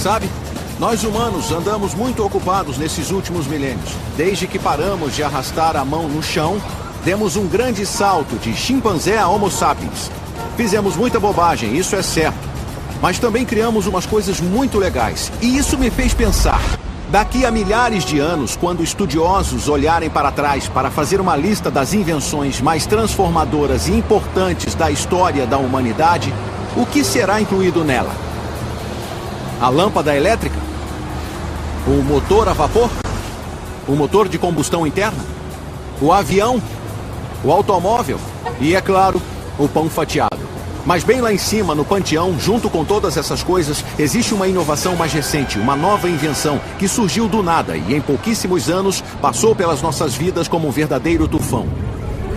Sabe, nós humanos andamos muito ocupados nesses últimos milênios. Desde que paramos de arrastar a mão no chão, demos um grande salto de chimpanzé a Homo sapiens. Fizemos muita bobagem, isso é certo. Mas também criamos umas coisas muito legais. E isso me fez pensar. Daqui a milhares de anos, quando estudiosos olharem para trás para fazer uma lista das invenções mais transformadoras e importantes da história da humanidade, o que será incluído nela? A lâmpada elétrica? O motor a vapor? O motor de combustão interna? O avião? O automóvel? E, é claro, o pão fatiado. Mas bem lá em cima, no panteão, junto com todas essas coisas, existe uma inovação mais recente, uma nova invenção que surgiu do nada e em pouquíssimos anos passou pelas nossas vidas como um verdadeiro tufão.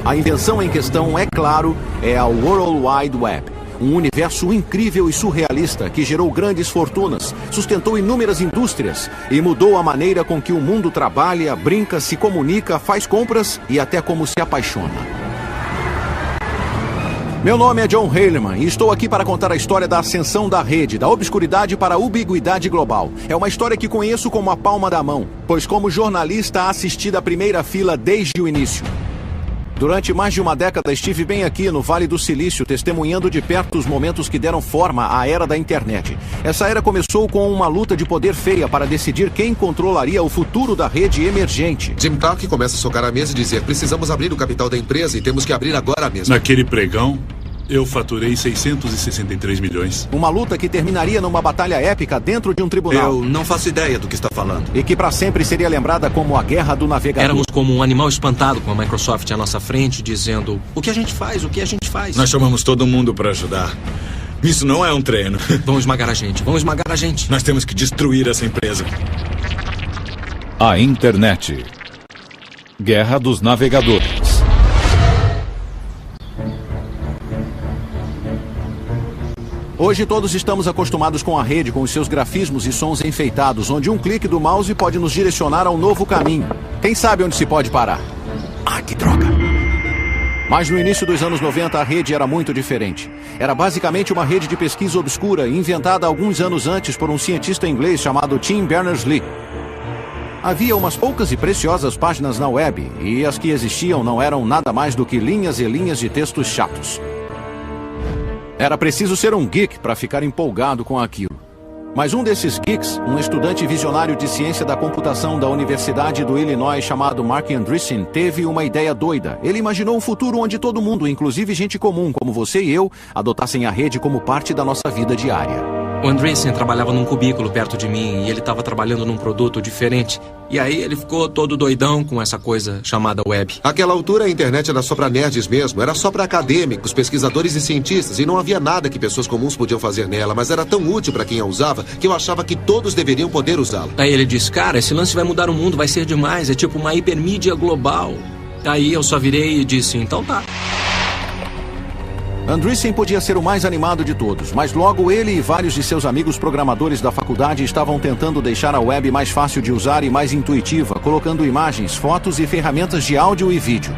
A invenção em questão, é claro, é a World Wide Web. Um universo incrível e surrealista que gerou grandes fortunas, sustentou inúmeras indústrias e mudou a maneira com que o mundo trabalha, brinca, se comunica, faz compras e até como se apaixona. Meu nome é John Heilemann e estou aqui para contar a história da ascensão da rede, da obscuridade para a ubiguidade global. É uma história que conheço como a palma da mão, pois como jornalista assisti da primeira fila desde o início. Durante mais de uma década estive bem aqui no Vale do Silício, testemunhando de perto os momentos que deram forma à era da internet. Essa era começou com uma luta de poder feia para decidir quem controlaria o futuro da rede emergente. Jim Clark começa a socar a mesa e dizer: precisamos abrir o capital da empresa e temos que abrir agora mesmo. Naquele pregão, eu faturei 663 milhões. Uma luta que terminaria numa batalha épica dentro de um tribunal. Eu não faço ideia do que está falando. E que para sempre seria lembrada como a Guerra do Navegador. Éramos como um animal espantado com a Microsoft à nossa frente, dizendo: o que a gente faz, o que a gente faz? Nós chamamos todo mundo para ajudar. Isso não é um treino. Vão esmagar a gente, vão esmagar a gente. Nós temos que destruir essa empresa. A internet. Guerra dos Navegadores. Hoje todos estamos acostumados com a rede, com os seus grafismos e sons enfeitados, onde um clique do mouse pode nos direcionar a um novo caminho. Quem sabe onde se pode parar? Ah, que droga! Mas no início dos anos 90 a rede era muito diferente. Era basicamente uma rede de pesquisa obscura, inventada alguns anos antes por um cientista inglês chamado Tim Berners-Lee. Havia umas poucas e preciosas páginas na web, e as que existiam não eram nada mais do que linhas e linhas de textos chatos. Era preciso ser um geek para ficar empolgado com aquilo. Mas um desses geeks, um estudante visionário de ciência da computação da Universidade do Illinois chamado Mark Andreessen, teve uma ideia doida. Ele imaginou um futuro onde todo mundo, inclusive gente comum como você e eu, adotassem a rede como parte da nossa vida diária. O Andreessen trabalhava num cubículo perto de mim e ele estava trabalhando num produto diferente. E aí ele ficou todo doidão com essa coisa chamada web. Àquela altura a internet era só pra nerds mesmo, era só pra acadêmicos, pesquisadores e cientistas, e não havia nada que pessoas comuns podiam fazer nela, mas era tão útil pra quem a usava que eu achava que todos deveriam poder usá-la. Aí ele disse: cara, esse lance vai mudar o mundo, vai ser demais, é tipo uma hipermídia global. Aí eu só virei e disse: então tá. Andreessen podia ser o mais animado de todos, mas logo ele e vários de seus amigos programadores da faculdade estavam tentando deixar a web mais fácil de usar e mais intuitiva, colocando imagens, fotos e ferramentas de áudio e vídeo.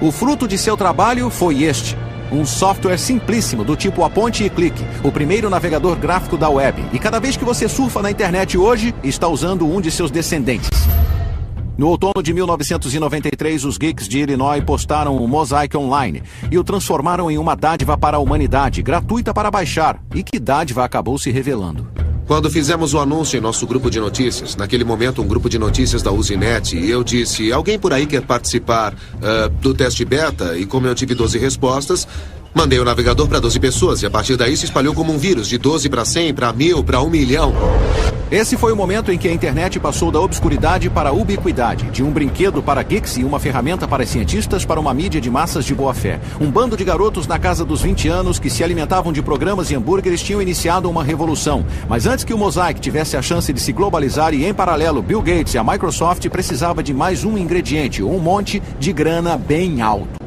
O fruto de seu trabalho foi este: um software simplíssimo do tipo aponte e clique, o primeiro navegador gráfico da web, e cada vez que você surfa na internet hoje, está usando um de seus descendentes. No outono de 1993, os geeks de Illinois postaram o Mosaic Online e o transformaram em uma dádiva para a humanidade, gratuita para baixar, e que dádiva acabou se revelando. Quando fizemos o anúncio em nosso grupo de notícias, naquele momento um grupo de notícias da Usenet, e eu disse: alguém por aí quer participar do teste beta? E como eu tive 12 respostas, mandei o navegador para 12 pessoas, e a partir daí se espalhou como um vírus, de 12 para 100, para 1000, para 1 milhão. Esse foi o momento em que a internet passou da obscuridade para a ubiquidade, de um brinquedo para geeks e uma ferramenta para cientistas para uma mídia de massas de boa-fé. Um bando de garotos na casa dos 20 anos que se alimentavam de programas e hambúrgueres tinham iniciado uma revolução. Mas antes que o Mosaic tivesse a chance de se globalizar e, em paralelo, Bill Gates e a Microsoft precisava de mais um ingrediente, um monte de grana bem alto.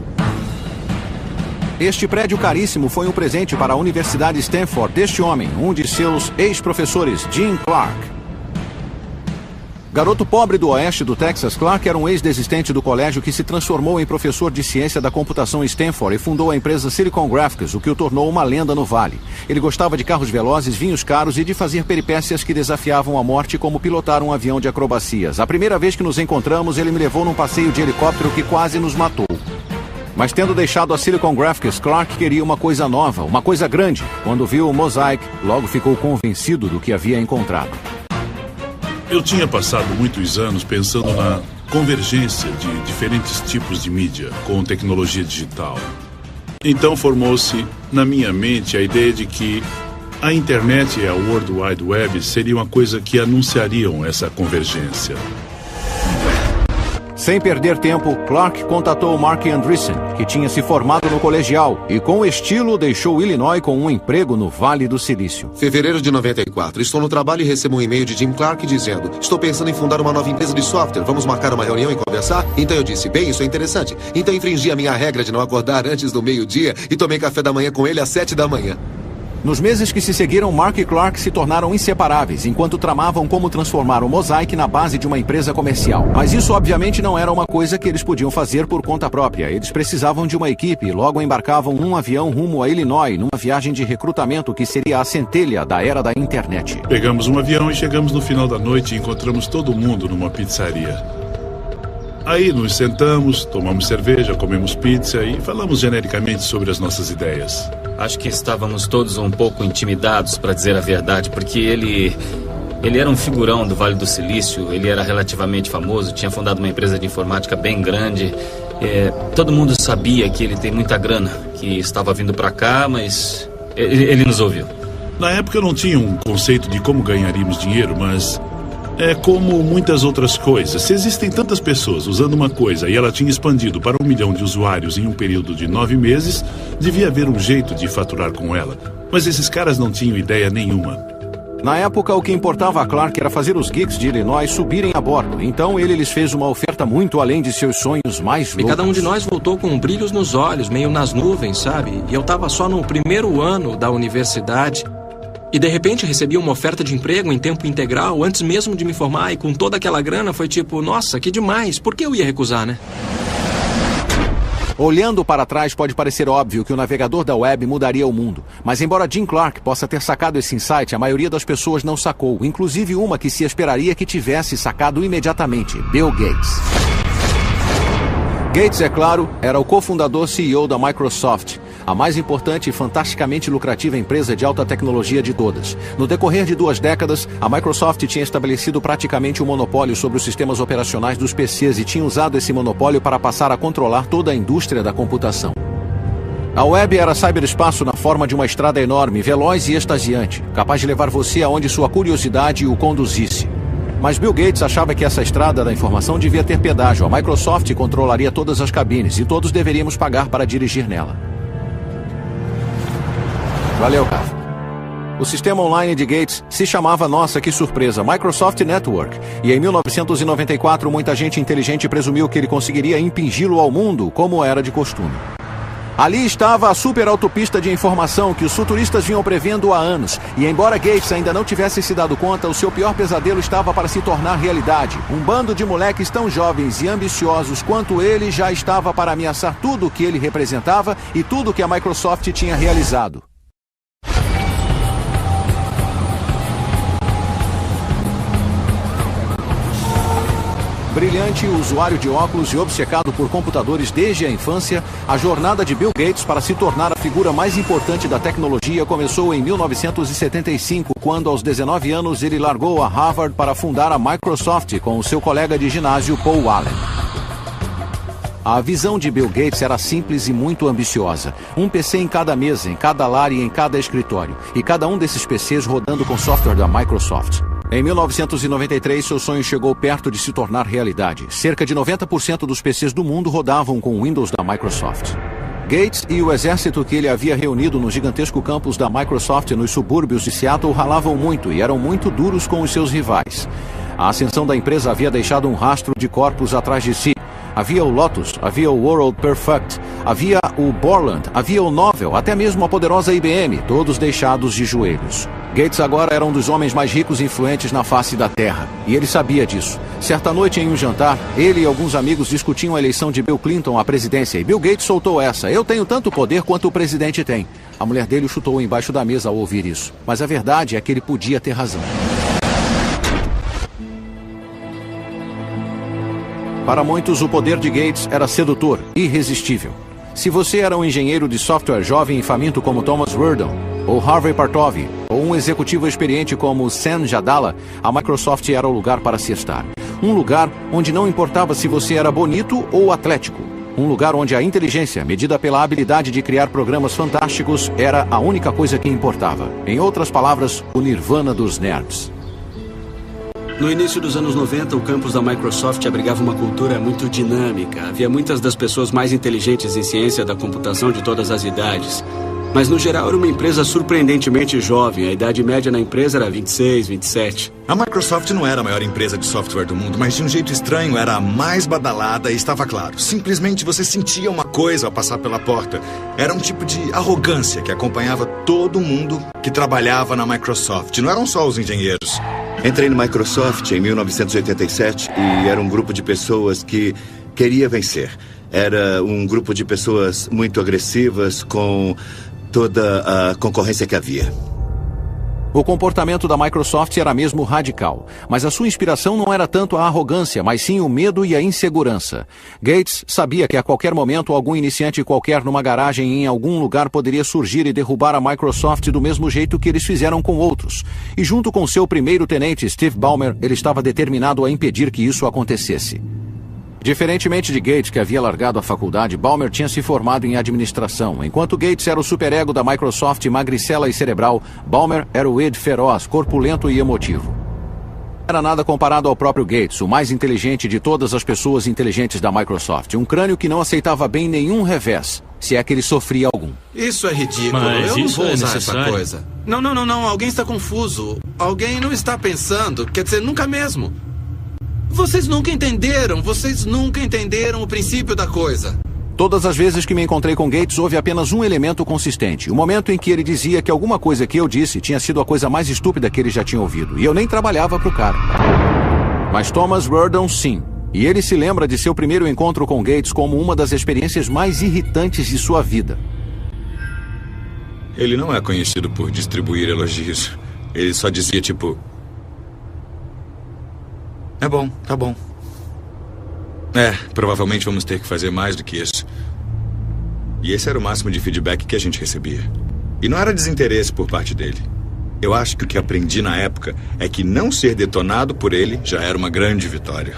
Este prédio caríssimo foi um presente para a Universidade Stanford deste homem, um de seus ex-professores, Jim Clark. Garoto pobre do oeste do Texas, Clark era um ex-desistente do colégio que se transformou em professor de ciência da computação em Stanford e fundou a empresa Silicon Graphics, o que o tornou uma lenda no Vale. Ele gostava de carros velozes, vinhos caros e de fazer peripécias que desafiavam a morte, como pilotar um avião de acrobacias. A primeira vez que nos encontramos, ele me levou num passeio de helicóptero que quase nos matou. Mas tendo deixado a Silicon Graphics, Clark queria uma coisa nova, uma coisa grande. Quando viu o Mosaic, logo ficou convencido do que havia encontrado. Eu tinha passado muitos anos pensando na convergência de diferentes tipos de mídia com tecnologia digital. Então formou-se na minha mente a ideia de que a internet e a World Wide Web seriam uma coisa que anunciariam essa convergência. Sem perder tempo, Clark contatou Mark Andreessen, que tinha se formado no colegial e, com estilo, deixou Illinois com um emprego no Vale do Silício. Fevereiro de 94. Estou no trabalho e recebo um e-mail de Jim Clark dizendo: estou pensando em fundar uma nova empresa de software. Vamos marcar uma reunião e conversar? Então eu disse: bem, isso é interessante. Então infringi a minha regra de não acordar antes do meio-dia e tomei café da manhã com ele às 7 da manhã. Nos meses que se seguiram, Mark e Clark se tornaram inseparáveis, enquanto tramavam como transformar o Mosaic na base de uma empresa comercial. Mas isso obviamente não era uma coisa que eles podiam fazer por conta própria. Eles precisavam de uma equipe e logo embarcavam num avião rumo a Illinois, numa viagem de recrutamento que seria a centelha da era da internet. Pegamos um avião e chegamos no final da noite e encontramos todo mundo numa pizzaria. Aí nos sentamos, tomamos cerveja, comemos pizza e falamos genericamente sobre as nossas ideias. Acho que estávamos todos um pouco intimidados, para dizer a verdade, porque ele era um figurão do Vale do Silício, ele era relativamente famoso, tinha fundado uma empresa de informática bem grande. Todo mundo sabia que ele tem muita grana, que estava vindo para cá, mas ele nos ouviu. Na época eu não tinha um conceito de como ganharíamos dinheiro, mas é como muitas outras coisas. Se existem tantas pessoas usando uma coisa e ela tinha expandido para 1 milhão de usuários em um período de 9 meses, devia haver um jeito de faturar com ela. Mas esses caras não tinham ideia nenhuma. Na época, o que importava a Clark era fazer os geeks de Illinois subirem a bordo. Então ele lhes fez uma oferta muito além de seus sonhos mais loucos. E cada um de nós voltou com brilhos nos olhos, meio nas nuvens, sabe? E eu tava só no primeiro ano da universidade. E de repente recebi uma oferta de emprego em tempo integral antes mesmo de me formar, e com toda aquela grana foi tipo, nossa, que demais, por que eu ia recusar, né? Olhando para trás, pode parecer óbvio que o navegador da web mudaria o mundo. Mas embora Jim Clark possa ter sacado esse insight, a maioria das pessoas não sacou, inclusive uma que se esperaria que tivesse sacado imediatamente: Bill Gates. Gates, é claro, era o cofundador CEO da Microsoft, a mais importante e fantasticamente lucrativa empresa de alta tecnologia de todas. No decorrer de 2 décadas, a Microsoft tinha estabelecido praticamente um monopólio sobre os sistemas operacionais dos PCs e tinha usado esse monopólio para passar a controlar toda a indústria da computação. A web era cyberespaço na forma de uma estrada enorme, veloz e extasiante, capaz de levar você aonde sua curiosidade o conduzisse. Mas Bill Gates achava que essa estrada da informação devia ter pedágio. A Microsoft controlaria todas as cabines e todos deveríamos pagar para dirigir nela. Valeu, cara. O sistema online de Gates se chamava, nossa, que surpresa, Microsoft Network. E em 1994, muita gente inteligente presumiu que ele conseguiria impingi-lo ao mundo, como era de costume. Ali estava a super autopista de informação que os futuristas vinham prevendo há anos. E embora Gates ainda não tivesse se dado conta, o seu pior pesadelo estava para se tornar realidade. Um bando de moleques tão jovens e ambiciosos quanto ele já estava para ameaçar tudo o que ele representava e tudo o que a Microsoft tinha realizado. Brilhante, usuário de óculos e obcecado por computadores desde a infância, a jornada de Bill Gates para se tornar a figura mais importante da tecnologia começou em 1975, quando aos 19 anos ele largou a Harvard para fundar a Microsoft com o seu colega de ginásio Paul Allen. A visão de Bill Gates era simples e muito ambiciosa. Um PC em cada mesa, em cada lar e em cada escritório. E cada um desses PCs rodando com software da Microsoft. Em 1993, seu sonho chegou perto de se tornar realidade. Cerca de 90% dos PCs do mundo rodavam com o Windows da Microsoft. Gates e o exército que ele havia reunido no gigantesco campus da Microsoft nos subúrbios de Seattle ralavam muito e eram muito duros com os seus rivais. A ascensão da empresa havia deixado um rastro de corpos atrás de si. Havia o Lotus, havia o World Perfect, havia o Borland, havia o Novell, até mesmo a poderosa IBM, todos deixados de joelhos. Gates agora era um dos homens mais ricos e influentes na face da Terra, e ele sabia disso. Certa noite, em um jantar, ele e alguns amigos discutiam a eleição de Bill Clinton à presidência e Bill Gates soltou essa: "Eu tenho tanto poder quanto o presidente tem." A mulher dele o chutou embaixo da mesa ao ouvir isso. Mas a verdade é que ele podia ter razão. Para muitos, o poder de Gates era sedutor, irresistível. Se você era um engenheiro de software jovem e faminto como Thomas Werdon, ou Harvey Partovi, ou um executivo experiente como Sam Jadala, a Microsoft era o lugar para se estar. Um lugar onde não importava se você era bonito ou atlético. Um lugar onde a inteligência, medida pela habilidade de criar programas fantásticos, era a única coisa que importava. Em outras palavras, o nirvana dos nerds. No início dos anos 90, o campus da Microsoft abrigava uma cultura muito dinâmica. Havia muitas das pessoas mais inteligentes em ciência da computação de todas as idades. Mas, no geral, era uma empresa surpreendentemente jovem. A idade média na empresa era 26, 27. A Microsoft não era a maior empresa de software do mundo, mas de um jeito estranho era a mais badalada e estava claro. Simplesmente você sentia uma coisa ao passar pela porta. Era um tipo de arrogância que acompanhava todo mundo que trabalhava na Microsoft. Não eram só os engenheiros. Entrei no Microsoft em 1987 e era um grupo de pessoas que queria vencer. Era um grupo de pessoas muito agressivas com toda a concorrência que havia. O comportamento da Microsoft era mesmo radical, mas a sua inspiração não era tanto a arrogância, mas sim o medo e a insegurança. Gates sabia que a qualquer momento algum iniciante qualquer numa garagem em algum lugar poderia surgir e derrubar a Microsoft do mesmo jeito que eles fizeram com outros. E junto com seu primeiro tenente, Steve Ballmer, ele estava determinado a impedir que isso acontecesse. Diferentemente de Gates, que havia largado a faculdade, Ballmer tinha se formado em administração. Enquanto Gates era o superego da Microsoft, magricela e cerebral, Ballmer era o Ed feroz, corpulento e emotivo. Não era nada comparado ao próprio Gates, o mais inteligente de todas as pessoas inteligentes da Microsoft. Um crânio que não aceitava bem nenhum revés, se é que ele sofria algum. Isso é ridículo. Mas eu não isso vou é usar necessário. essa coisa. Não. Alguém está confuso. Alguém não está pensando. Quer dizer, nunca mesmo. Vocês nunca entenderam o princípio da coisa. Todas as vezes que me encontrei com Gates, houve apenas um elemento consistente. O momento em que ele dizia que alguma coisa que eu disse tinha sido a coisa mais estúpida que ele já tinha ouvido. E eu nem trabalhava pro cara. Mas Thomas Werdon, sim. E ele se lembra de seu primeiro encontro com Gates como uma das experiências mais irritantes de sua vida. Ele não é conhecido por distribuir elogios. Ele só dizia tipo... É bom, tá bom. Provavelmente vamos ter que fazer mais do que isso. E esse era o máximo de feedback que a gente recebia. E não era desinteresse por parte dele. Eu acho que o que aprendi na época é que não ser detonado por ele já era uma grande vitória.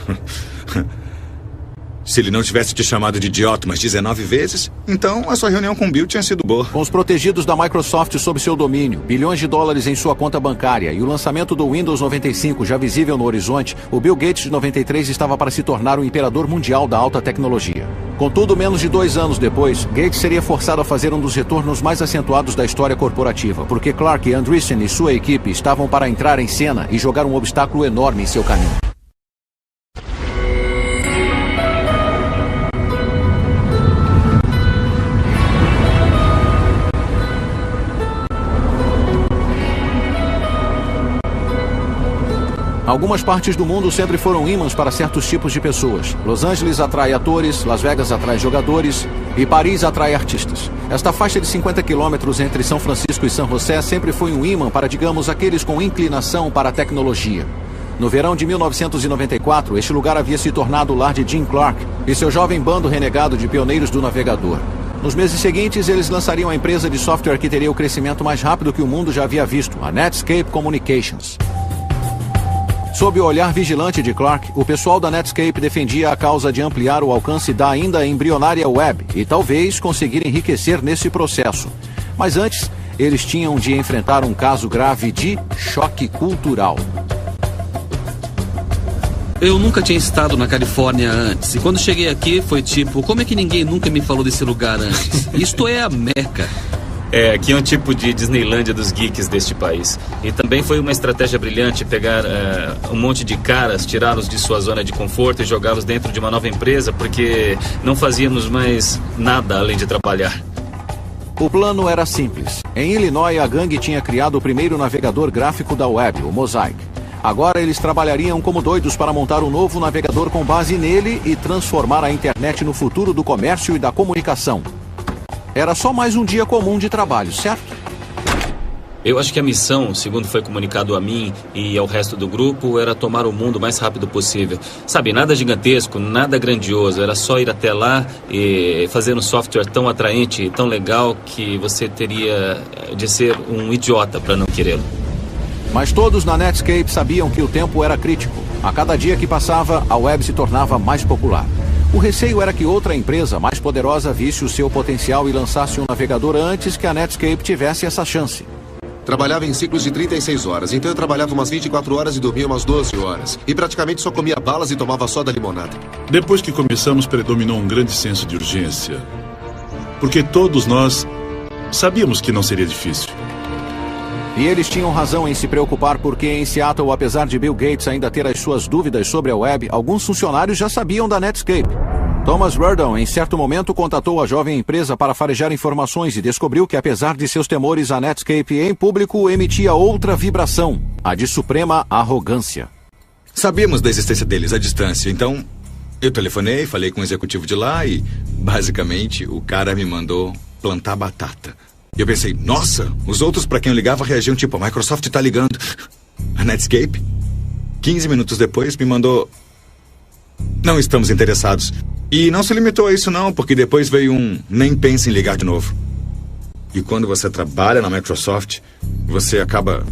Se ele não tivesse te chamado de idiota umas 19 vezes, então a sua reunião com Bill tinha sido boa. Com os protegidos da Microsoft sob seu domínio, bilhões de dólares em sua conta bancária e o lançamento do Windows 95 já visível no horizonte, o Bill Gates de 93 estava para se tornar o imperador mundial da alta tecnologia. Contudo, menos de 2 anos depois, Gates seria forçado a fazer um dos retornos mais acentuados da história corporativa, porque Clark Andreessen e sua equipe estavam para entrar em cena e jogar um obstáculo enorme em seu caminho. Algumas partes do mundo sempre foram ímãs para certos tipos de pessoas. Los Angeles atrai atores, Las Vegas atrai jogadores e Paris atrai artistas. Esta faixa de 50 quilômetros entre São Francisco e São José sempre foi um ímã para, digamos, aqueles com inclinação para a tecnologia. No verão de 1994, este lugar havia se tornado o lar de Jim Clark e seu jovem bando renegado de pioneiros do navegador. Nos meses seguintes, eles lançariam a empresa de software que teria o crescimento mais rápido que o mundo já havia visto, a Netscape Communications. Sob o olhar vigilante de Clark, o pessoal da Netscape defendia a causa de ampliar o alcance da ainda embrionária web e talvez conseguir enriquecer nesse processo. Mas antes, eles tinham de enfrentar um caso grave de choque cultural. Eu nunca tinha estado na Califórnia antes, e quando cheguei aqui foi tipo, como é que ninguém nunca me falou desse lugar antes? Isto é a Meca. Aqui é um tipo de Disneylândia dos geeks deste país. E também foi uma estratégia brilhante pegar um monte de caras, tirá-los de sua zona de conforto e jogá-los dentro de uma nova empresa, porque não fazíamos mais nada além de trabalhar. O plano era simples. Em Illinois, a gangue tinha criado o primeiro navegador gráfico da web, o Mosaic. Agora eles trabalhariam como doidos para montar um novo navegador com base nele e transformar a internet no futuro do comércio e da comunicação. Era só mais um dia comum de trabalho, certo? Eu acho que a missão, segundo foi comunicado a mim e ao resto do grupo, era tomar o mundo o mais rápido possível. Sabe, nada gigantesco, nada grandioso. Era só ir até lá e fazer um software tão atraente e tão legal que você teria de ser um idiota para não querê-lo. Mas todos na Netscape sabiam que o tempo era crítico. A cada dia que passava, a web se tornava mais popular. O receio era que outra empresa mais poderosa visse o seu potencial e lançasse um navegador antes que a Netscape tivesse essa chance. Trabalhava em ciclos de 36 horas, então eu trabalhava umas 24 horas e dormia umas 12 horas. E praticamente só comia balas e tomava soda limonada. Depois que começamos, predominou um grande senso de urgência. Porque todos nós sabíamos que não seria difícil. E eles tinham razão em se preocupar porque em Seattle, apesar de Bill Gates ainda ter as suas dúvidas sobre a web, alguns funcionários já sabiam da Netscape. Thomas Reardon, em certo momento, contatou a jovem empresa para farejar informações e descobriu que, apesar de seus temores, a Netscape em público emitia outra vibração, a de suprema arrogância. Sabíamos da existência deles à distância, então eu telefonei, falei com o executivo de lá e, basicamente, o cara me mandou plantar batata. E eu pensei, nossa, os outros para quem eu ligava reagiam tipo, a Microsoft tá ligando. A Netscape, 15 minutos depois, me mandou, não estamos interessados. E não se limitou a isso não, porque depois veio um nem pense em ligar de novo. E quando você trabalha na Microsoft, você acaba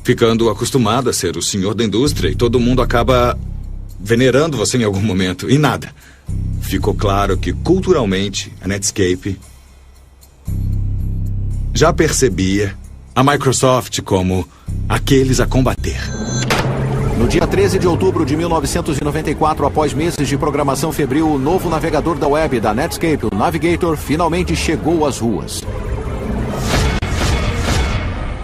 ficando acostumado a ser o senhor da indústria e todo mundo acaba venerando você em algum momento. E nada. Ficou claro que culturalmente a Netscape já percebia a Microsoft como aqueles a combater. No dia 13 de outubro de 1994, após meses de programação febril, o novo navegador da web da Netscape, o Navigator, finalmente chegou às ruas.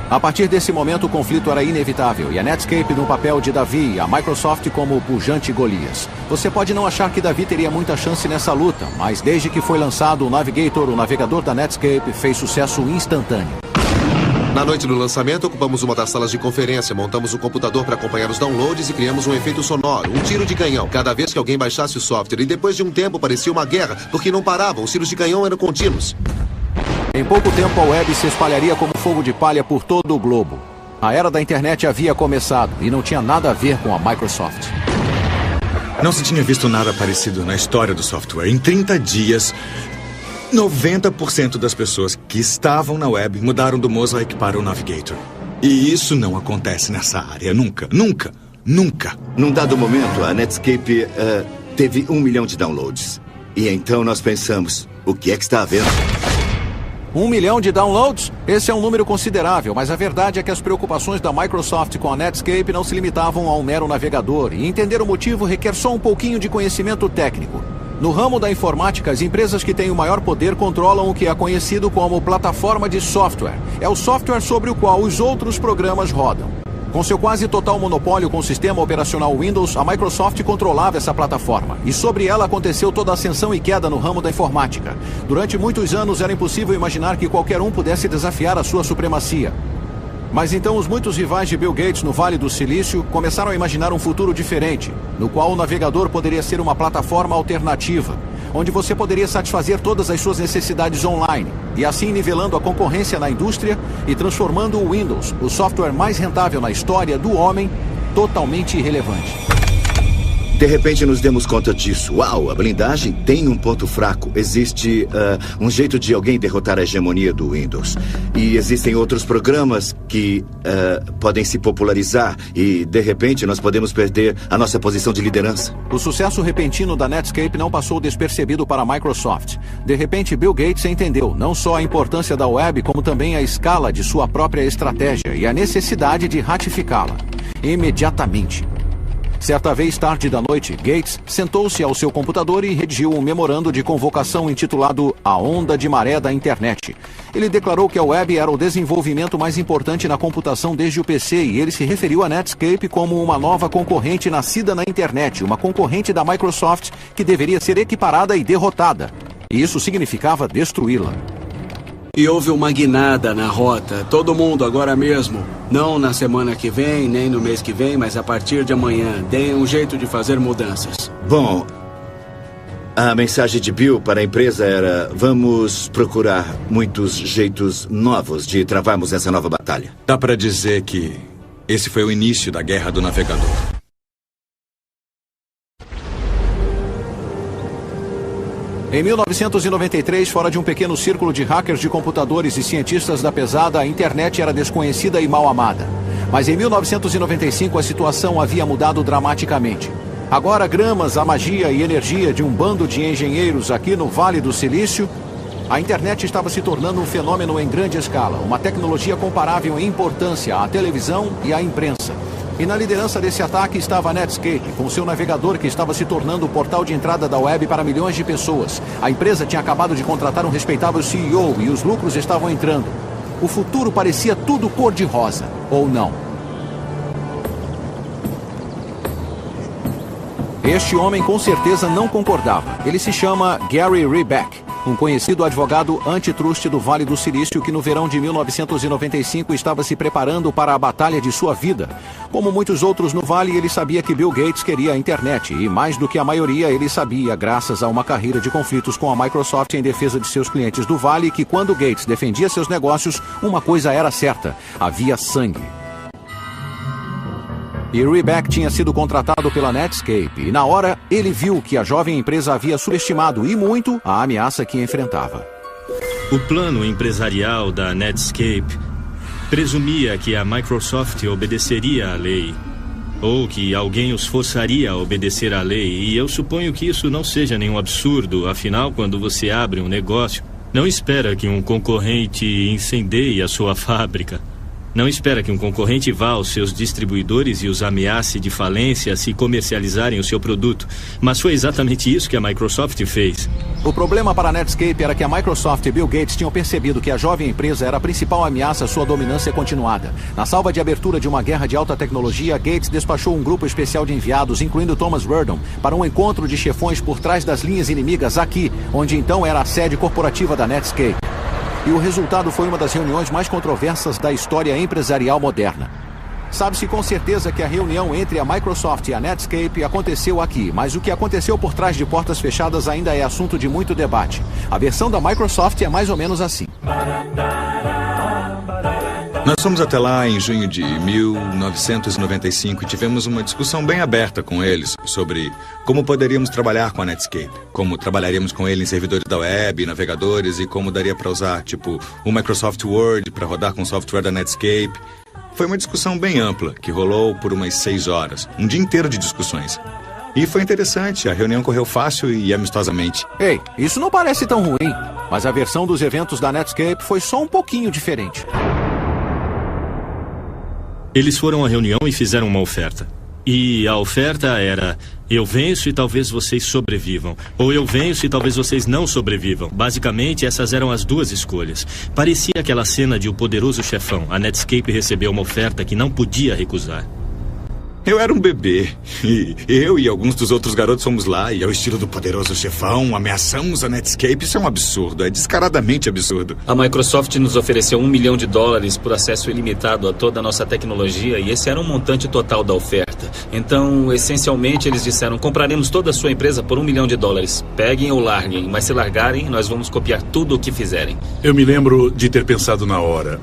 A partir desse momento, o conflito era inevitável, e a Netscape no papel de Davi e a Microsoft como o pujante Golias. Você pode não achar que Davi teria muita chance nessa luta, mas desde que foi lançado o Navigator, o navegador da Netscape fez sucesso instantâneo. Na noite do lançamento, ocupamos uma das salas de conferência, montamos um computador para acompanhar os downloads e criamos um efeito sonoro, um tiro de canhão, cada vez que alguém baixasse o software. E depois de um tempo parecia uma guerra, porque não paravam, os tiros de canhão eram contínuos. Em pouco tempo, a web se espalharia como fogo de palha por todo o globo. A era da internet havia começado e não tinha nada a ver com a Microsoft. Não se tinha visto nada parecido na história do software. Em 30 dias... 90% das pessoas que estavam na web mudaram do Mosaic para o Navigator. E isso não acontece nessa área. Nunca, nunca, nunca. Num dado momento, a Netscape teve 1 milhão de downloads. E então nós pensamos, o que é que está havendo? 1 milhão de downloads? Esse é um número considerável, mas a verdade é que as preocupações da Microsoft com a Netscape não se limitavam a um mero navegador. E entender o motivo requer só um pouquinho de conhecimento técnico. No ramo da informática, as empresas que têm o maior poder controlam o que é conhecido como plataforma de software. É o software sobre o qual os outros programas rodam. Com seu quase total monopólio com o sistema operacional Windows, a Microsoft controlava essa plataforma. E sobre ela aconteceu toda a ascensão e queda no ramo da informática. Durante muitos anos era impossível imaginar que qualquer um pudesse desafiar a sua supremacia. Mas então os muitos rivais de Bill Gates no Vale do Silício começaram a imaginar um futuro diferente, no qual o navegador poderia ser uma plataforma alternativa, onde você poderia satisfazer todas as suas necessidades online, e assim nivelando a concorrência na indústria e transformando o Windows, o software mais rentável na história do homem, totalmente irrelevante. De repente nos demos conta disso. Uau, a blindagem tem um ponto fraco. Existe um jeito de alguém derrotar a hegemonia do Windows. E existem outros programas que podem se popularizar e, de repente, nós podemos perder a nossa posição de liderança. O sucesso repentino da Netscape não passou despercebido para a Microsoft. De repente, Bill Gates entendeu não só a importância da web, como também a escala de sua própria estratégia e a necessidade de ratificá-la. Imediatamente. Certa vez, tarde da noite, Gates sentou-se ao seu computador e redigiu um memorando de convocação intitulado A Onda de Maré da Internet. Ele declarou que a web era o desenvolvimento mais importante na computação desde o PC e ele se referiu à Netscape como uma nova concorrente nascida na internet, uma concorrente da Microsoft que deveria ser equiparada e derrotada. E isso significava destruí-la. E houve uma guinada na rota. Todo mundo agora mesmo. Não na semana que vem, nem no mês que vem, mas a partir de amanhã. Deem um jeito de fazer mudanças. Bom, a mensagem de Bill para a empresa era: vamos procurar muitos jeitos novos de travarmos essa nova batalha. Dá para dizer que esse foi o início da Guerra do Navegador. Em 1993, fora de um pequeno círculo de hackers de computadores e cientistas da pesada, a internet era desconhecida e mal amada. Mas em 1995 a situação havia mudado dramaticamente. Agora, graças à magia e energia de um bando de engenheiros aqui no Vale do Silício, a internet estava se tornando um fenômeno em grande escala, uma tecnologia comparável em importância à televisão e à imprensa. E na liderança desse ataque estava a Netscape, com seu navegador que estava se tornando o portal de entrada da web para milhões de pessoas. A empresa tinha acabado de contratar um respeitável CEO e os lucros estavam entrando. O futuro parecia tudo cor-de-rosa, ou não? Este homem com certeza não concordava. Ele se chama Gary Reback, um conhecido advogado antitrust do Vale do Silício que no verão de 1995 estava se preparando para a batalha de sua vida. Como muitos outros no Vale, ele sabia que Bill Gates queria a internet e, mais do que a maioria, ele sabia, graças a uma carreira de conflitos com a Microsoft em defesa de seus clientes do Vale, que quando Gates defendia seus negócios, uma coisa era certa: havia sangue. E Reback tinha sido contratado pela Netscape e, na hora, ele viu que a jovem empresa havia subestimado e muito a ameaça que enfrentava. O plano empresarial da Netscape presumia que a Microsoft obedeceria à lei, ou que alguém os forçaria a obedecer à lei, e eu suponho que isso não seja nenhum absurdo. Afinal, quando você abre um negócio, não espera que um concorrente incendeie a sua fábrica. Não espera que um concorrente vá aos seus distribuidores e os ameace de falência se comercializarem o seu produto. Mas foi exatamente isso que a Microsoft fez. O problema para a Netscape era que a Microsoft e Bill Gates tinham percebido que a jovem empresa era a principal ameaça à sua dominância continuada. Na salva de abertura de uma guerra de alta tecnologia, Gates despachou um grupo especial de enviados, incluindo Thomas Verdon, para um encontro de chefões por trás das linhas inimigas aqui, onde então era a sede corporativa da Netscape. E o resultado foi uma das reuniões mais controversas da história empresarial moderna. Sabe-se com certeza que a reunião entre a Microsoft e a Netscape aconteceu aqui, mas o que aconteceu por trás de portas fechadas ainda é assunto de muito debate. A versão da Microsoft é mais ou menos assim. Nós fomos até lá em junho de 1995 e tivemos uma discussão bem aberta com eles sobre como poderíamos trabalhar com a Netscape, como trabalharíamos com ele em servidores da web, navegadores e como daria para usar, tipo, o Microsoft Word para rodar com o software da Netscape. Foi uma discussão bem ampla, que rolou por umas 6 horas, um dia inteiro de discussões. E foi interessante, a reunião correu fácil e amistosamente. Ei, isso não parece tão ruim, mas a versão dos eventos da Netscape foi só um pouquinho diferente. Eles foram à reunião e fizeram uma oferta. E a oferta era: eu venço e talvez vocês sobrevivam. Ou eu venço e talvez vocês não sobrevivam. Basicamente, essas eram as duas escolhas. Parecia aquela cena de O Poderoso Chefão. A Netscape recebeu uma oferta que não podia recusar. Eu era um bebê, e eu e alguns dos outros garotos fomos lá, e ao estilo do Poderoso Chefão, ameaçamos a Netscape. Isso é um absurdo, é descaradamente absurdo. A Microsoft nos ofereceu $1 milhão por acesso ilimitado a toda a nossa tecnologia, e esse era um montante total da oferta. Então, essencialmente, eles disseram: compraremos toda a sua empresa por $1 milhão. Peguem ou larguem, mas se largarem, nós vamos copiar tudo o que fizerem. Eu me lembro de ter pensado na hora: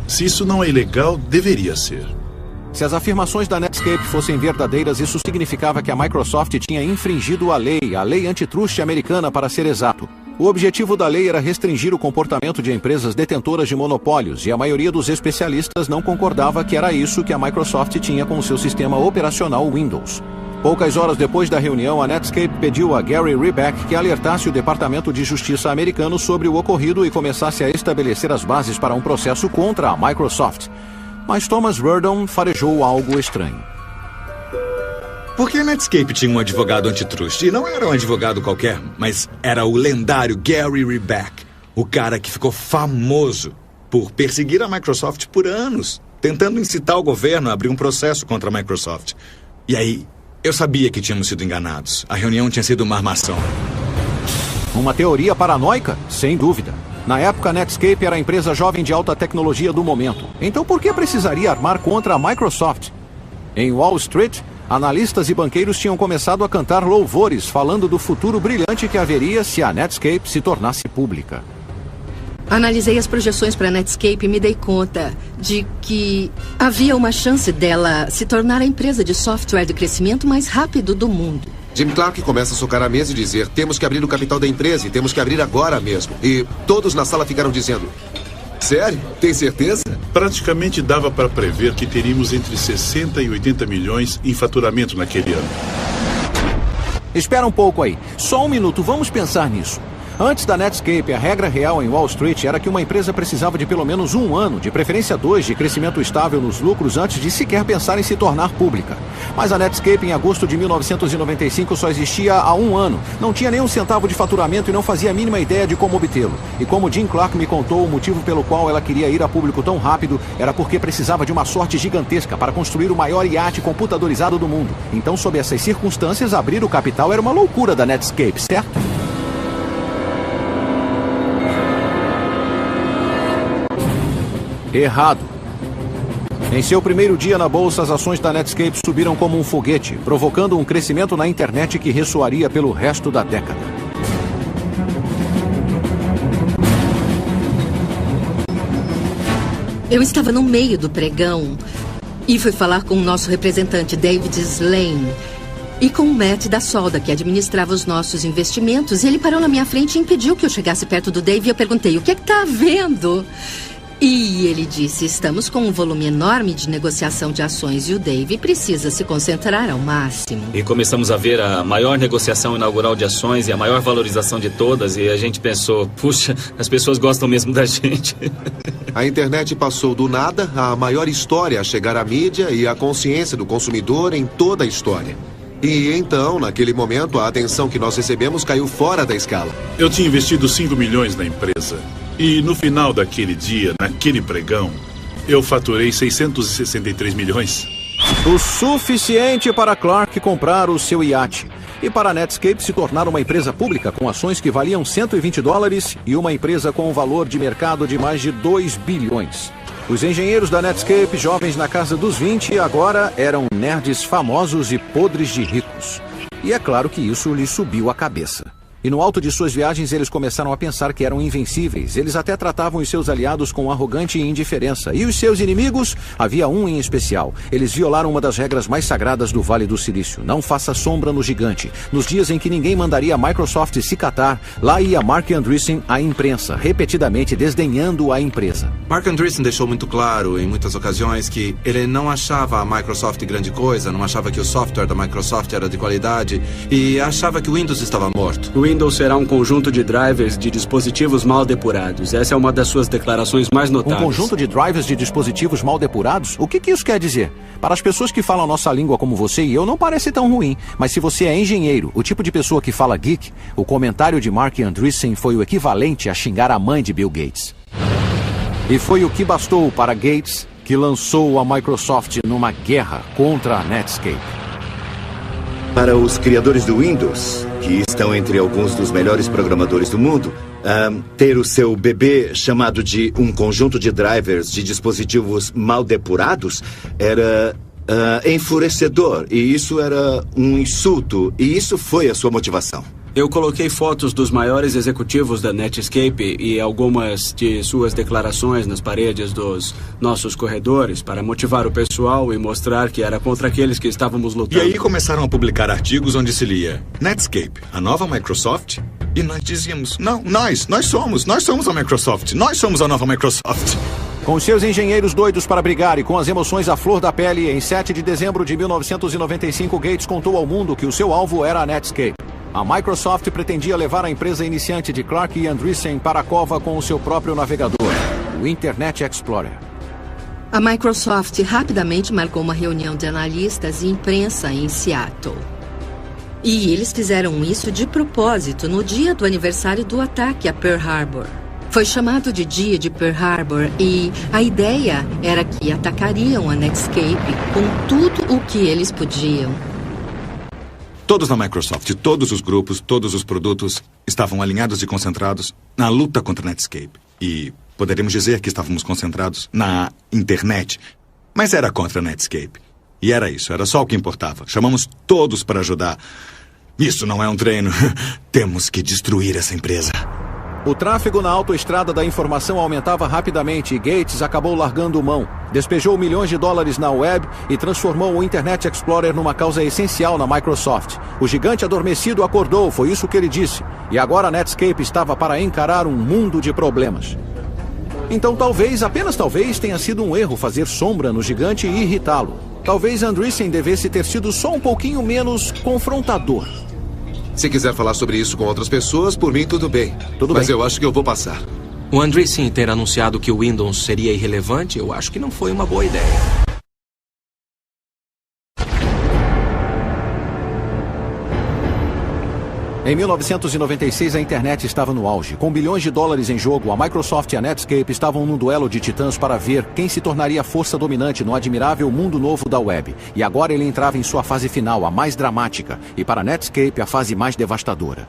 se isso não é ilegal, deveria ser. Se as afirmações da Netscape fossem verdadeiras, isso significava que a Microsoft tinha infringido a lei antitrust americana, para ser exato. O objetivo da lei era restringir o comportamento de empresas detentoras de monopólios, e a maioria dos especialistas não concordava que era isso que a Microsoft tinha com o seu sistema operacional Windows. Poucas horas depois da reunião, a Netscape pediu a Gary Reback que alertasse o Departamento de Justiça americano sobre o ocorrido e começasse a estabelecer as bases para um processo contra a Microsoft. Mas Thomas Verdon farejou algo estranho. Porque a Netscape tinha um advogado antitrust, e não era um advogado qualquer, mas era o lendário Gary Reback, o cara que ficou famoso por perseguir a Microsoft por anos, tentando incitar o governo a abrir um processo contra a Microsoft. E aí, eu sabia que tínhamos sido enganados. A reunião tinha sido uma armação. Uma teoria paranoica? Sem dúvida. Na época, a Netscape era a empresa jovem de alta tecnologia do momento. Então por que precisaria armar contra a Microsoft? Em Wall Street, analistas e banqueiros tinham começado a cantar louvores, falando do futuro brilhante que haveria se a Netscape se tornasse pública. Analisei as projeções para a Netscape e me dei conta de que havia uma chance dela se tornar a empresa de software de crescimento mais rápido do mundo. Jim Clark começa a socar a mesa e dizer: temos que abrir o capital da empresa e temos que abrir agora mesmo. E todos na sala ficaram dizendo: sério? Tem certeza? Praticamente dava para prever que teríamos entre 60 e 80 milhões em faturamento naquele ano. Espera um pouco aí. Só um minuto, vamos pensar nisso. Antes da Netscape, a regra real em Wall Street era que uma empresa precisava de pelo menos 1 ano, de preferência 2, de crescimento estável nos lucros antes de sequer pensar em se tornar pública. Mas a Netscape, em agosto de 1995, só existia há 1 ano. Não tinha nem um centavo de faturamento e não fazia a mínima ideia de como obtê-lo. E como Jim Clark me contou, o motivo pelo qual ela queria ir a público tão rápido era porque precisava de uma sorte gigantesca para construir o maior iate computadorizado do mundo. Então, sob essas circunstâncias, abrir o capital era uma loucura da Netscape, certo? Errado. Em seu primeiro dia na bolsa, as ações da Netscape subiram como um foguete, provocando um crescimento na internet que ressoaria pelo resto da década. Eu estava no meio do pregão e fui falar com o nosso representante, David Slane, e com o Matt da Solda, que administrava os nossos investimentos. Ele parou na minha frente e impediu que eu chegasse perto do Dave e eu perguntei: o que é que está havendo? E ele disse: estamos com um volume enorme de negociação de ações e o Dave precisa se concentrar ao máximo. E começamos a ver a maior negociação inaugural de ações e a maior valorização de todas, e a gente pensou: puxa, as pessoas gostam mesmo da gente. A internet passou do nada à maior história a chegar à mídia e à consciência do consumidor em toda a história. E então, naquele momento, a atenção que nós recebemos caiu fora da escala. Eu tinha investido 5 milhões na empresa. E no final daquele dia, naquele pregão, eu faturei 663 milhões. O suficiente para Clark comprar o seu iate. E para a Netscape se tornar uma empresa pública com ações que valiam $120 e uma empresa com um valor de mercado de mais de 2 bilhões. Os engenheiros da Netscape, jovens na casa dos 20, agora eram nerds famosos e podres de ricos. E é claro que isso lhes subiu a cabeça. E no alto de suas viagens eles começaram a pensar que eram invencíveis. Eles até tratavam os seus aliados com arrogante indiferença. E os seus inimigos? Havia um em especial. Eles violaram uma das regras mais sagradas do Vale do Silício. Não faça sombra no gigante. Nos dias em que ninguém mandaria a Microsoft se catar, lá ia Marc Andreessen à imprensa, repetidamente desdenhando a empresa. Marc Andreessen deixou muito claro em muitas ocasiões que ele não achava a Microsoft grande coisa, não achava que o software da Microsoft era de qualidade e achava que o Windows estava morto. O Windows será um conjunto de drivers de dispositivos mal depurados. Essa é uma das suas declarações mais notáveis. Um conjunto de drivers de dispositivos mal depurados? O que isso quer dizer? Para as pessoas que falam a nossa língua como você e eu, não parece tão ruim. Mas se você é engenheiro, o tipo de pessoa que fala geek, o comentário de Marc Andreessen foi o equivalente a xingar a mãe de Bill Gates. E foi o que bastou para Gates, que lançou a Microsoft numa guerra contra a Netscape. Para os criadores do Windows, que estão entre alguns dos melhores programadores do mundo, ter o seu bebê chamado de um conjunto de drivers de dispositivos mal depurados era enfurecedor. E isso era um insulto. E isso foi a sua motivação. Eu coloquei fotos dos maiores executivos da Netscape e algumas de suas declarações nas paredes dos nossos corredores para motivar o pessoal e mostrar que era contra aqueles que estávamos lutando. E aí começaram a publicar artigos onde se lia Netscape, a nova Microsoft. E nós dizíamos: não, nós somos a Microsoft, nós somos a nova Microsoft. Com seus engenheiros doidos para brigar e com as emoções à flor da pele, em 7 de dezembro de 1995, Gates contou ao mundo que o seu alvo era a Netscape. A Microsoft pretendia levar a empresa iniciante de Clark e Andreessen para a cova com o seu próprio navegador, o Internet Explorer. A Microsoft rapidamente marcou uma reunião de analistas e imprensa em Seattle. E eles fizeram isso de propósito no dia do aniversário do ataque a Pearl Harbor. Foi chamado de Dia de Pearl Harbor e a ideia era que atacariam a Netscape com tudo o que eles podiam. Todos na Microsoft, todos os grupos, todos os produtos estavam alinhados e concentrados na luta contra a Netscape. E poderíamos dizer que estávamos concentrados na internet, mas era contra a Netscape. E era isso, era só o que importava. Chamamos todos para ajudar. Isso não é um treino. Temos que destruir essa empresa. O tráfego na autoestrada da informação aumentava rapidamente e Gates acabou largando mão. Despejou milhões de dólares na web e transformou o Internet Explorer numa causa essencial na Microsoft. O gigante adormecido acordou, foi isso que ele disse. E agora a Netscape estava para encarar um mundo de problemas. Então talvez, apenas talvez, tenha sido um erro fazer sombra no gigante e irritá-lo. Talvez Andreessen devesse ter sido só um pouquinho menos confrontador. Se quiser falar sobre isso com outras pessoas, por mim tudo bem. Mas eu acho que eu vou passar. O Andreessen ter anunciado que o Windows seria irrelevante, eu acho que não foi uma boa ideia. Em 1996, a internet estava no auge. Com bilhões de dólares em jogo, a Microsoft e a Netscape estavam num duelo de titãs para ver quem se tornaria a força dominante no admirável mundo novo da web. E agora ele entrava em sua fase final, a mais dramática, e para a Netscape, a fase mais devastadora.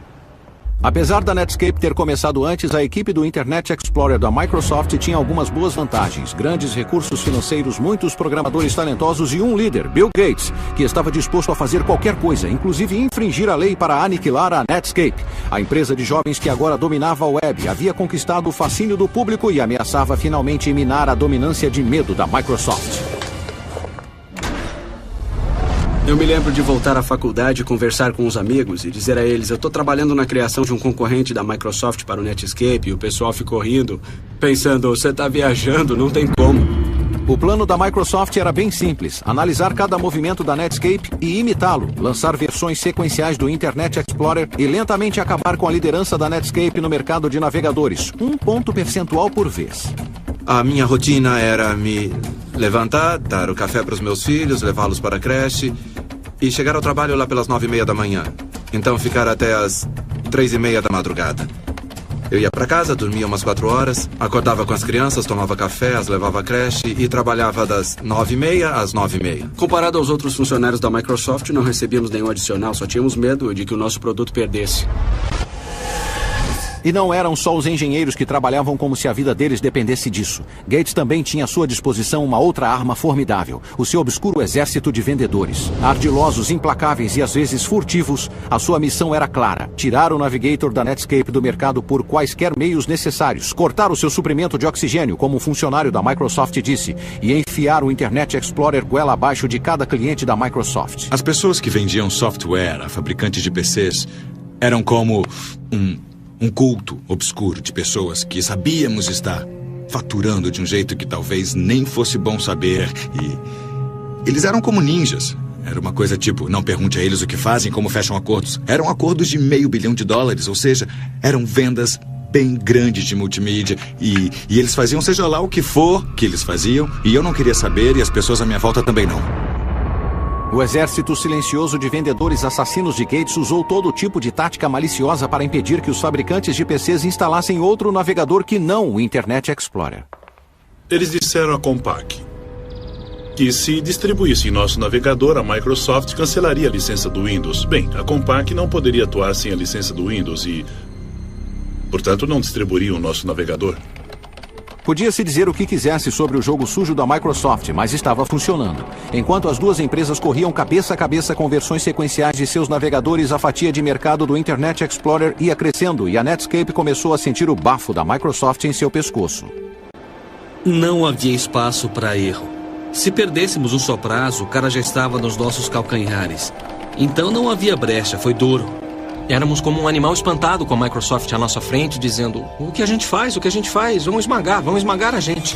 Apesar da Netscape ter começado antes, a equipe do Internet Explorer da Microsoft tinha algumas boas vantagens. Grandes recursos financeiros, muitos programadores talentosos e um líder, Bill Gates, que estava disposto a fazer qualquer coisa, inclusive infringir a lei para aniquilar a Netscape. A empresa de jovens que agora dominava a web havia conquistado o fascínio do público e ameaçava finalmente minar a dominância de medo da Microsoft. Eu me lembro de voltar à faculdade, conversar com os amigos e dizer a eles: eu estou trabalhando na criação de um concorrente da Microsoft para o Netscape. E o pessoal ficou rindo, pensando: você está viajando, não tem como. O plano da Microsoft era bem simples: analisar cada movimento da Netscape e imitá-lo, lançar versões sequenciais do Internet Explorer e lentamente acabar com a liderança da Netscape no mercado de navegadores, 1 ponto percentual por vez. A minha rotina era me levantar, dar o café para os meus filhos, levá-los para a creche e chegar ao trabalho lá pelas 9:30 da manhã. Então ficar até as 3:30 da madrugada. Eu ia para casa, dormia umas 4 horas, acordava com as crianças, tomava café, as levava à creche e trabalhava das 9:30 às 9:30. Comparado aos outros funcionários da Microsoft, não recebíamos nenhum adicional, só tínhamos medo de que o nosso produto perdesse. E não eram só os engenheiros que trabalhavam como se a vida deles dependesse disso. Gates também tinha à sua disposição uma outra arma formidável, o seu obscuro exército de vendedores. Ardilosos, implacáveis e às vezes furtivos, a sua missão era clara: tirar o Navigator da Netscape do mercado por quaisquer meios necessários, cortar o seu suprimento de oxigênio, como um funcionário da Microsoft disse, e enfiar o Internet Explorer goela abaixo de cada cliente da Microsoft. As pessoas que vendiam software a fabricantes de PCs eram como um culto obscuro de pessoas que sabíamos estar faturando de um jeito que talvez nem fosse bom saber. E eles eram como ninjas. Era uma coisa tipo: não pergunte a eles o que fazem, como fecham acordos. Eram acordos de $500 milhão, ou seja, eram vendas bem grandes de multimídia. E eles faziam seja lá o que for que eles faziam, e eu não queria saber, e as pessoas à minha volta também não. O exército silencioso de vendedores assassinos de Gates usou todo tipo de tática maliciosa para impedir que os fabricantes de PCs instalassem outro navegador que não o Internet Explorer. Eles disseram à Compaq que se distribuísse nosso navegador, a Microsoft cancelaria a licença do Windows. Bem, a Compaq não poderia atuar sem a licença do Windows e, portanto, não distribuiria o nosso navegador. Podia-se dizer o que quisesse sobre o jogo sujo da Microsoft, mas estava funcionando. Enquanto as duas empresas corriam cabeça a cabeça com versões sequenciais de seus navegadores, a fatia de mercado do Internet Explorer ia crescendo e a Netscape começou a sentir o bafo da Microsoft em seu pescoço. Não havia espaço para erro. Se perdêssemos um só prazo, o cara já estava nos nossos calcanhares. Então não havia brecha, foi duro. Éramos como um animal espantado com a Microsoft à nossa frente, dizendo: o que a gente faz, o que a gente faz, vão esmagar a gente.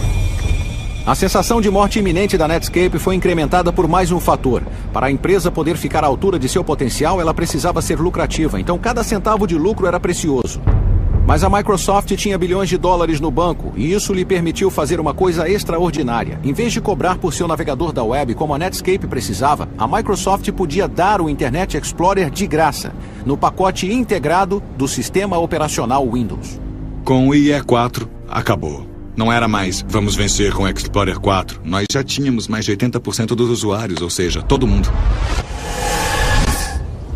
A sensação de morte iminente da Netscape foi incrementada por mais um fator. Para a empresa poder ficar à altura de seu potencial, ela precisava ser lucrativa, então cada centavo de lucro era precioso. Mas a Microsoft tinha bilhões de dólares no banco, e isso lhe permitiu fazer uma coisa extraordinária. Em vez de cobrar por seu navegador da web como a Netscape precisava, a Microsoft podia dar o Internet Explorer de graça, no pacote integrado do sistema operacional Windows. Com o IE4, acabou. Não era mais: vamos vencer com o Explorer 4. Nós já tínhamos mais de 80% dos usuários, ou seja, todo mundo.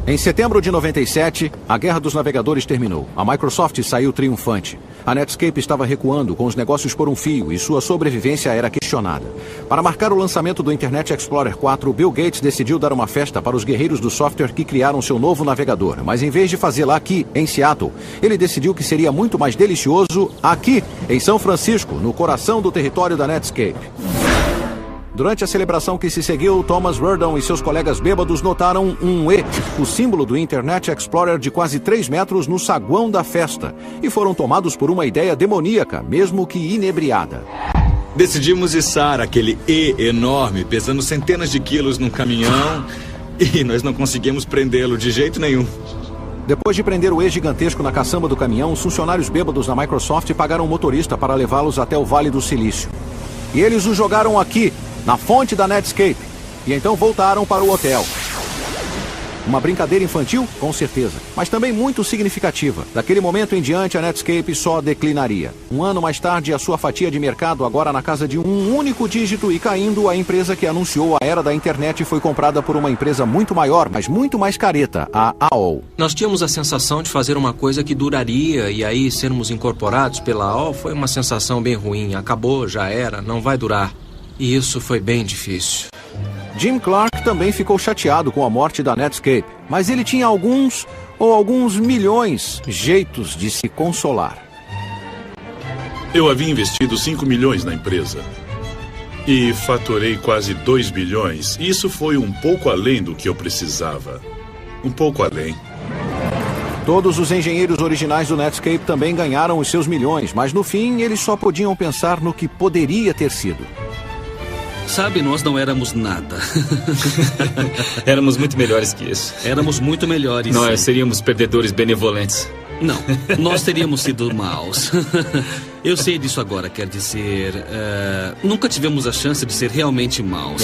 Em setembro de 97, a Guerra dos Navegadores terminou. A Microsoft saiu triunfante. A Netscape estava recuando, com os negócios por um fio, e sua sobrevivência era questionada. Para marcar o lançamento do Internet Explorer 4, Bill Gates decidiu dar uma festa para os guerreiros do software que criaram seu novo navegador. Mas em vez de fazê-la aqui, em Seattle, ele decidiu que seria muito mais delicioso aqui, em São Francisco, no coração do território da Netscape. Durante a celebração que se seguiu, Thomas Werdon e seus colegas bêbados notaram um E, o símbolo do Internet Explorer de quase 3 metros no saguão da festa, e foram tomados por uma ideia demoníaca, mesmo que inebriada. Decidimos içar aquele E enorme, pesando centenas de quilos num caminhão, e nós não conseguimos prendê-lo de jeito nenhum. Depois de prender o E gigantesco na caçamba do caminhão, os funcionários bêbados da Microsoft pagaram um motorista para levá-los até o Vale do Silício. E eles o jogaram aqui, na fonte da Netscape, e então voltaram para o hotel. Uma brincadeira infantil? Com certeza, mas também muito significativa. Daquele momento em diante, a Netscape só declinaria. Um ano mais tarde, a sua fatia de mercado, agora na casa de um único dígito e caindo, a empresa que anunciou a era da internet foi comprada por uma empresa muito maior, mas muito mais careta, a AOL. Nós tínhamos a sensação de fazer uma coisa que duraria, e aí sermos incorporados pela AOL foi uma sensação bem ruim. Acabou, já era, não vai durar. E isso foi bem difícil. Jim Clark também ficou chateado com a morte da Netscape, mas ele tinha alguns milhões jeitos de se consolar. Eu havia investido 5 milhões na empresa e faturei quase 2 bilhões. Isso foi um pouco além do que eu precisava. Um pouco além. Todos os engenheiros originais do Netscape também ganharam os seus milhões, mas no fim eles só podiam pensar no que poderia ter sido. Sabe, nós não éramos nada. Éramos muito melhores que isso. Éramos muito melhores. Nós seríamos perdedores benevolentes. Não, nós teríamos sido maus. Eu sei disso agora, quer dizer... nunca tivemos a chance de ser realmente maus.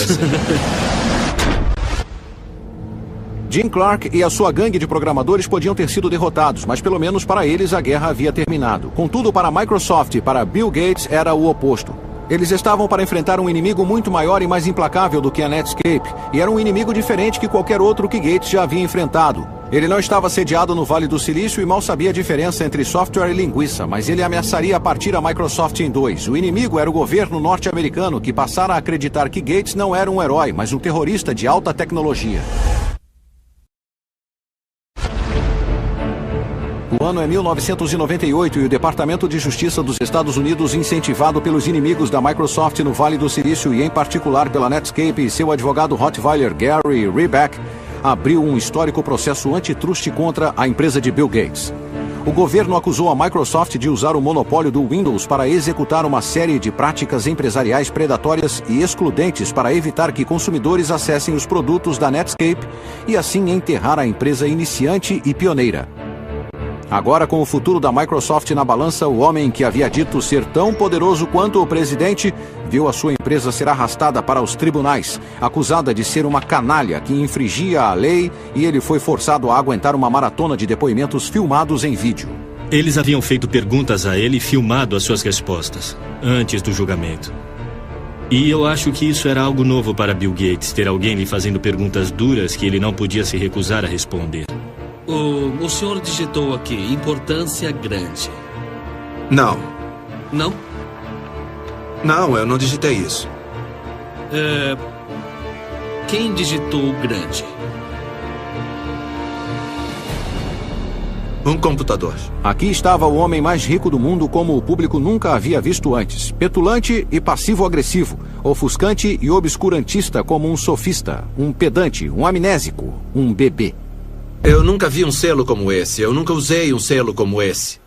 Jim Clark e a sua gangue de programadores podiam ter sido derrotados, mas pelo menos para eles a guerra havia terminado. Contudo, para a Microsoft e para Bill Gates era o oposto. Eles estavam para enfrentar um inimigo muito maior e mais implacável do que a Netscape, e era um inimigo diferente que qualquer outro que Gates já havia enfrentado. Ele não estava sediado no Vale do Silício e mal sabia a diferença entre software e linguiça, mas ele ameaçaria partir a Microsoft em dois. O inimigo era o governo norte-americano, que passara a acreditar que Gates não era um herói, mas um terrorista de alta tecnologia. O ano é 1998 e o Departamento de Justiça dos Estados Unidos, incentivado pelos inimigos da Microsoft no Vale do Silício e em particular pela Netscape e seu advogado Rottweiler Gary Reback, abriu um histórico processo antitruste contra a empresa de Bill Gates. O governo acusou a Microsoft de usar o monopólio do Windows para executar uma série de práticas empresariais predatórias e excludentes para evitar que consumidores acessem os produtos da Netscape e assim enterrar a empresa iniciante e pioneira. Agora, com o futuro da Microsoft na balança, o homem que havia dito ser tão poderoso quanto o presidente viu a sua empresa ser arrastada para os tribunais, acusada de ser uma canalha que infringia a lei, e ele foi forçado a aguentar uma maratona de depoimentos filmados em vídeo. Eles haviam feito perguntas a ele e filmado as suas respostas, antes do julgamento. E eu acho que isso era algo novo para Bill Gates, ter alguém lhe fazendo perguntas duras que ele não podia se recusar a responder. O senhor digitou aqui, importância grande. Não. Não? Não, eu não digitei isso. Quem digitou grande? Um computador. Aqui estava o homem mais rico do mundo como o público nunca havia visto antes. Petulante e passivo-agressivo. Ofuscante e obscurantista como um sofista. Um pedante, um amnésico, um bebê. Eu nunca vi um selo como esse. Eu nunca usei um selo como esse.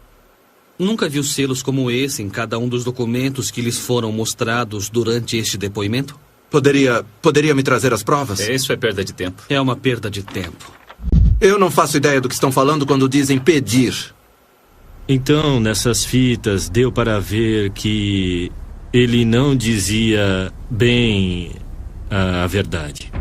Nunca viu selos como esse em cada um dos documentos que lhes foram mostrados durante este depoimento? Poderia me trazer as provas? Isso é perda de tempo. É uma perda de tempo. Eu não faço ideia do que estão falando quando dizem pedir. Então, nessas fitas, deu para ver que ele não dizia bem a verdade.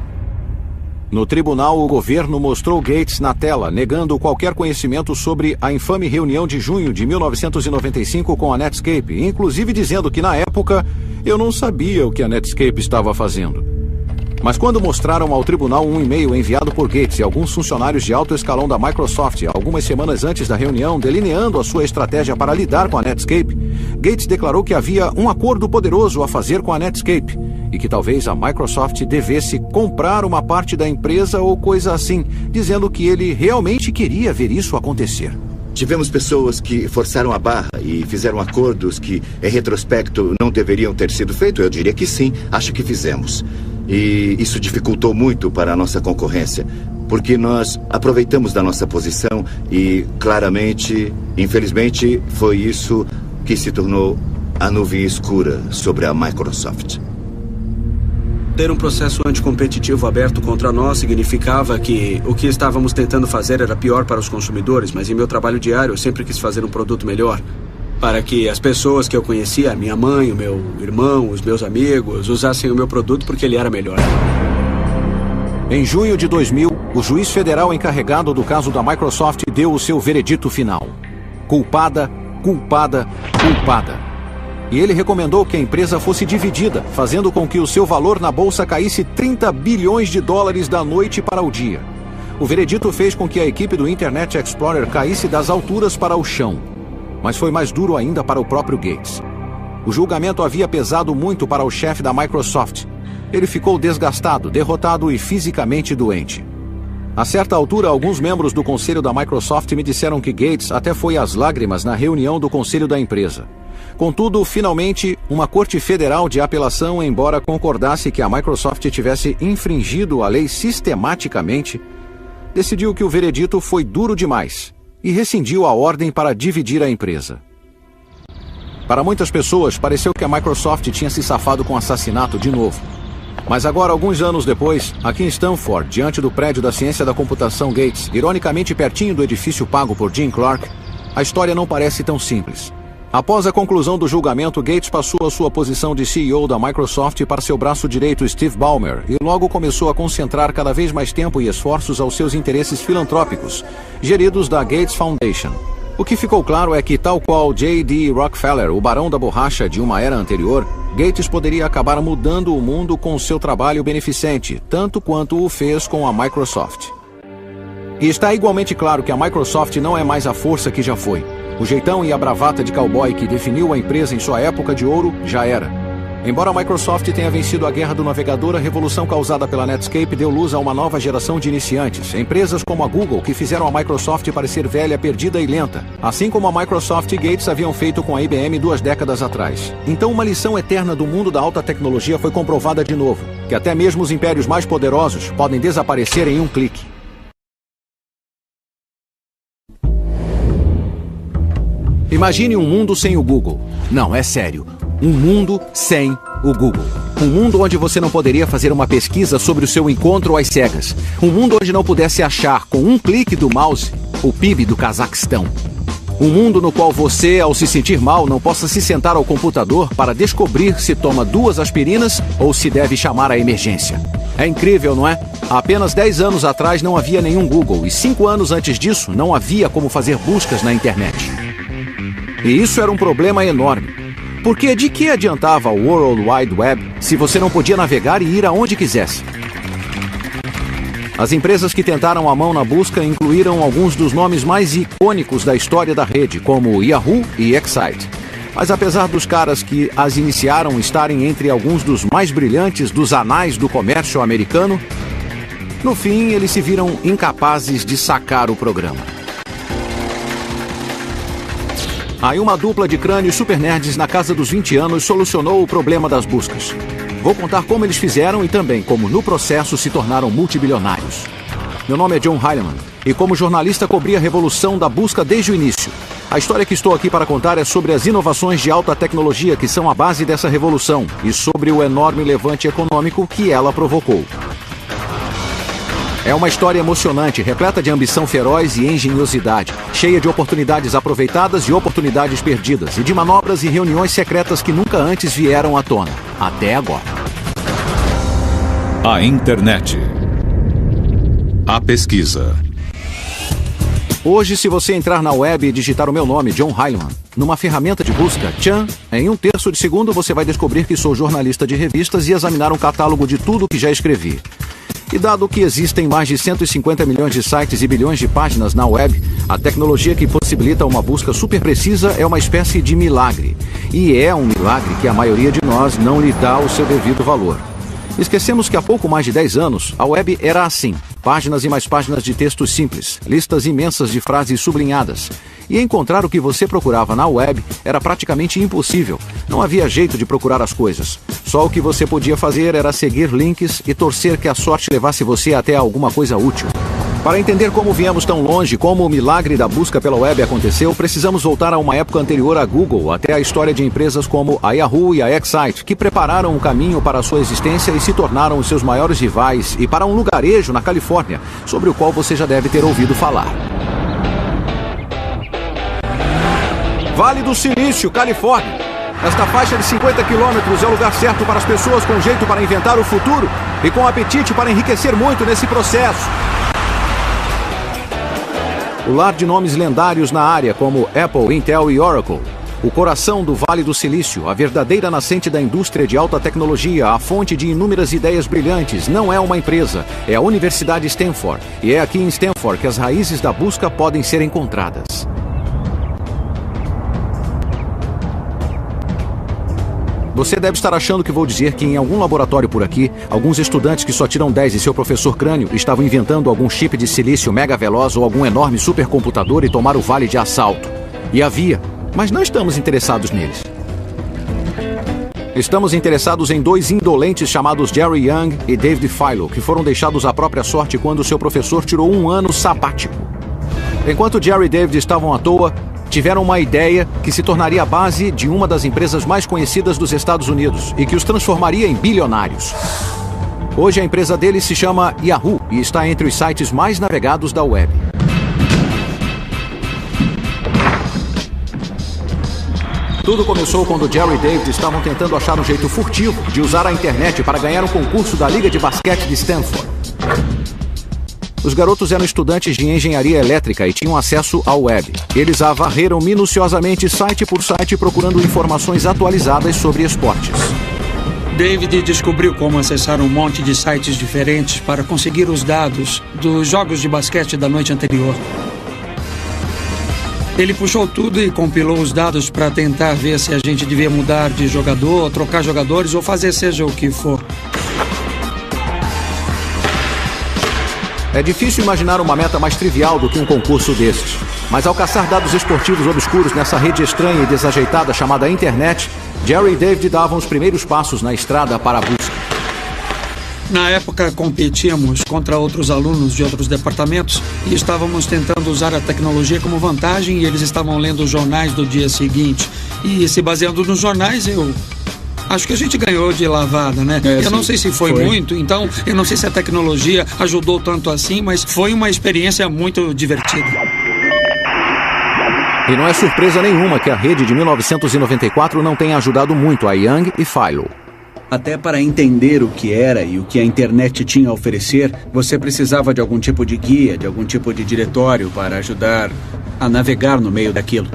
No tribunal, o governo mostrou Gates na tela, negando qualquer conhecimento sobre a infame reunião de junho de 1995 com a Netscape, inclusive dizendo que, na época, eu não sabia o que a Netscape estava fazendo. Mas quando mostraram ao tribunal um e-mail enviado por Gates e alguns funcionários de alto escalão da Microsoft algumas semanas antes da reunião, delineando a sua estratégia para lidar com a Netscape, Gates declarou que havia um acordo poderoso a fazer com a Netscape e que talvez a Microsoft devesse comprar uma parte da empresa ou coisa assim, dizendo que ele realmente queria ver isso acontecer. Tivemos pessoas que forçaram a barra e fizeram acordos que, em retrospecto, não deveriam ter sido feitos. Eu diria que sim, acho que fizemos. E isso dificultou muito para a nossa concorrência, porque nós aproveitamos da nossa posição e, claramente, infelizmente, foi isso que se tornou a nuvem escura sobre a Microsoft. Ter um processo anticompetitivo aberto contra nós significava que o que estávamos tentando fazer era pior para os consumidores, mas em meu trabalho diário eu sempre quis fazer um produto melhor, para que as pessoas que eu conhecia, a minha mãe, o meu irmão, os meus amigos, usassem o meu produto porque ele era melhor. Em junho de 2000, o juiz federal encarregado do caso da Microsoft deu o seu veredito final. Culpada, culpada, culpada. E ele recomendou que a empresa fosse dividida, fazendo com que o seu valor na bolsa caísse 30 bilhões de dólares da noite para o dia. O veredito fez com que a equipe do Internet Explorer caísse das alturas para o chão. Mas foi mais duro ainda para o próprio Gates. O julgamento havia pesado muito para o chefe da Microsoft. Ele ficou desgastado, derrotado e fisicamente doente. A certa altura, alguns membros do conselho da Microsoft me disseram que Gates até foi às lágrimas na reunião do conselho da empresa. Contudo, finalmente, uma corte federal de apelação, embora concordasse que a Microsoft tivesse infringido a lei sistematicamente, decidiu que o veredito foi duro demais e rescindiu a ordem para dividir a empresa. Para muitas pessoas, pareceu que a Microsoft tinha se safado com assassinato de novo. Mas agora, alguns anos depois, aqui em Stanford, diante do prédio da ciência da computação Gates, ironicamente pertinho do edifício pago por Jim Clark, a história não parece tão simples. Após a conclusão do julgamento, Gates passou a sua posição de CEO da Microsoft para seu braço direito, Steve Ballmer, e logo começou a concentrar cada vez mais tempo e esforços aos seus interesses filantrópicos, geridos da Gates Foundation. O que ficou claro é que, tal qual J.D. Rockefeller, o barão da borracha de uma era anterior, Gates poderia acabar mudando o mundo com seu trabalho beneficente, tanto quanto o fez com a Microsoft. E está igualmente claro que a Microsoft não é mais a força que já foi. O jeitão e a bravata de cowboy que definiu a empresa em sua época de ouro já era. Embora a Microsoft tenha vencido a guerra do navegador, a revolução causada pela Netscape deu luz a uma nova geração de iniciantes. Empresas como a Google, que fizeram a Microsoft parecer velha, perdida e lenta. Assim como a Microsoft e Gates haviam feito com a IBM 2 décadas atrás. Então uma lição eterna do mundo da alta tecnologia foi comprovada de novo. Que até mesmo os impérios mais poderosos podem desaparecer em um clique. Imagine um mundo sem o Google. Não, é sério. Um mundo sem o Google. Um mundo onde você não poderia fazer uma pesquisa sobre o seu encontro às cegas. Um mundo onde não pudesse achar, com um clique do mouse, o PIB do Cazaquistão. Um mundo no qual você, ao se sentir mal, não possa se sentar ao computador para descobrir se toma 2 aspirinas ou se deve chamar a emergência. É incrível, não é? Há apenas 10 anos atrás não havia nenhum Google e 5 anos antes disso não havia como fazer buscas na internet. E isso era um problema enorme. Porque de que adiantava o World Wide Web se você não podia navegar e ir aonde quisesse? As empresas que tentaram a mão na busca incluíram alguns dos nomes mais icônicos da história da rede, como Yahoo e Excite. Mas apesar dos caras que as iniciaram estarem entre alguns dos mais brilhantes dos anais do comércio americano, no fim eles se viram incapazes de sacar o programa. Aí uma dupla de crânios super nerds na casa dos 20 anos solucionou o problema das buscas. Vou contar como eles fizeram e também como no processo se tornaram multibilionários. Meu nome é John Heilemann e como jornalista cobri a revolução da busca desde o início. A história que estou aqui para contar é sobre as inovações de alta tecnologia que são a base dessa revolução e sobre o enorme levante econômico que ela provocou. É uma história emocionante, repleta de ambição feroz e engenhosidade, cheia de oportunidades aproveitadas e oportunidades perdidas, e de manobras e reuniões secretas que nunca antes vieram à tona, até agora. A internet. A pesquisa. Hoje, se você entrar na web e digitar o meu nome, John Heilemann, numa ferramenta de busca Chan, em 1/3 de segundo você vai descobrir que sou jornalista de revistas e examinar um catálogo de tudo que já escrevi. E dado que existem mais de 150 milhões de sites e bilhões de páginas na web, a tecnologia que possibilita uma busca super precisa é uma espécie de milagre. E é um milagre que a maioria de nós não lhe dá o seu devido valor. Esquecemos que há pouco mais de 10 anos, a web era assim. Páginas e mais páginas de textos simples, listas imensas de frases sublinhadas. E encontrar o que você procurava na web era praticamente impossível. Não havia jeito de procurar as coisas. Só o que você podia fazer era seguir links e torcer que a sorte levasse você até alguma coisa útil. Para entender como viemos tão longe, como o milagre da busca pela web aconteceu, precisamos voltar a uma época anterior à Google, até a história de empresas como a Yahoo e a Excite, que prepararam o caminho para a sua existência e se tornaram os seus maiores rivais, e para um lugarejo na Califórnia, sobre o qual você já deve ter ouvido falar. Vale do Silício, Califórnia. Esta faixa de 50 quilômetros é o lugar certo para as pessoas com jeito para inventar o futuro e com apetite para enriquecer muito nesse processo. O lar de nomes lendários na área como Apple, Intel e Oracle. O coração do Vale do Silício, a verdadeira nascente da indústria de alta tecnologia, a fonte de inúmeras ideias brilhantes, não é uma empresa, é a Universidade Stanford. E é aqui em Stanford que as raízes da busca podem ser encontradas. Você deve estar achando que vou dizer que em algum laboratório por aqui, alguns estudantes que só tiram 10 e seu professor crânio estavam inventando algum chip de silício mega veloz ou algum enorme supercomputador e tomaram o vale de assalto. E havia, mas não estamos interessados neles. Estamos interessados em dois indolentes chamados Jerry Yang e David Filo, que foram deixados à própria sorte quando seu professor tirou um ano sabático. Enquanto Jerry e David estavam à toa, tiveram uma ideia que se tornaria a base de uma das empresas mais conhecidas dos Estados Unidos e que os transformaria em bilionários. Hoje a empresa deles se chama Yahoo e está entre os sites mais navegados da web. Tudo começou quando Jerry e David estavam tentando achar um jeito furtivo de usar a internet para ganhar um concurso da Liga de Basquete de Stanford. Os garotos eram estudantes de engenharia elétrica e tinham acesso à web. Eles a varreram minuciosamente site por site procurando informações atualizadas sobre esportes. David descobriu como acessar um monte de sites diferentes para conseguir os dados dos jogos de basquete da noite anterior. Ele puxou tudo e compilou os dados para tentar ver se a gente devia mudar de jogador, trocar jogadores ou fazer seja o que for. É difícil imaginar uma meta mais trivial do que um concurso desses. Mas ao caçar dados esportivos obscuros nessa rede estranha e desajeitada chamada internet, Jerry e David davam os primeiros passos na estrada para a busca. Na época, competíamos contra outros alunos de outros departamentos e estávamos tentando usar a tecnologia como vantagem e eles estavam lendo os jornais do dia seguinte. E se baseando nos jornais, acho que a gente ganhou de lavada, né? Eu não sei se foi muito, então eu não sei se a tecnologia ajudou tanto assim, mas foi uma experiência muito divertida. E não é surpresa nenhuma que a rede de 1994 não tenha ajudado muito a Yang e Filo. Até para entender o que era e o que a internet tinha a oferecer, você precisava de algum tipo de guia, de algum tipo de diretório para ajudar a navegar no meio daquilo.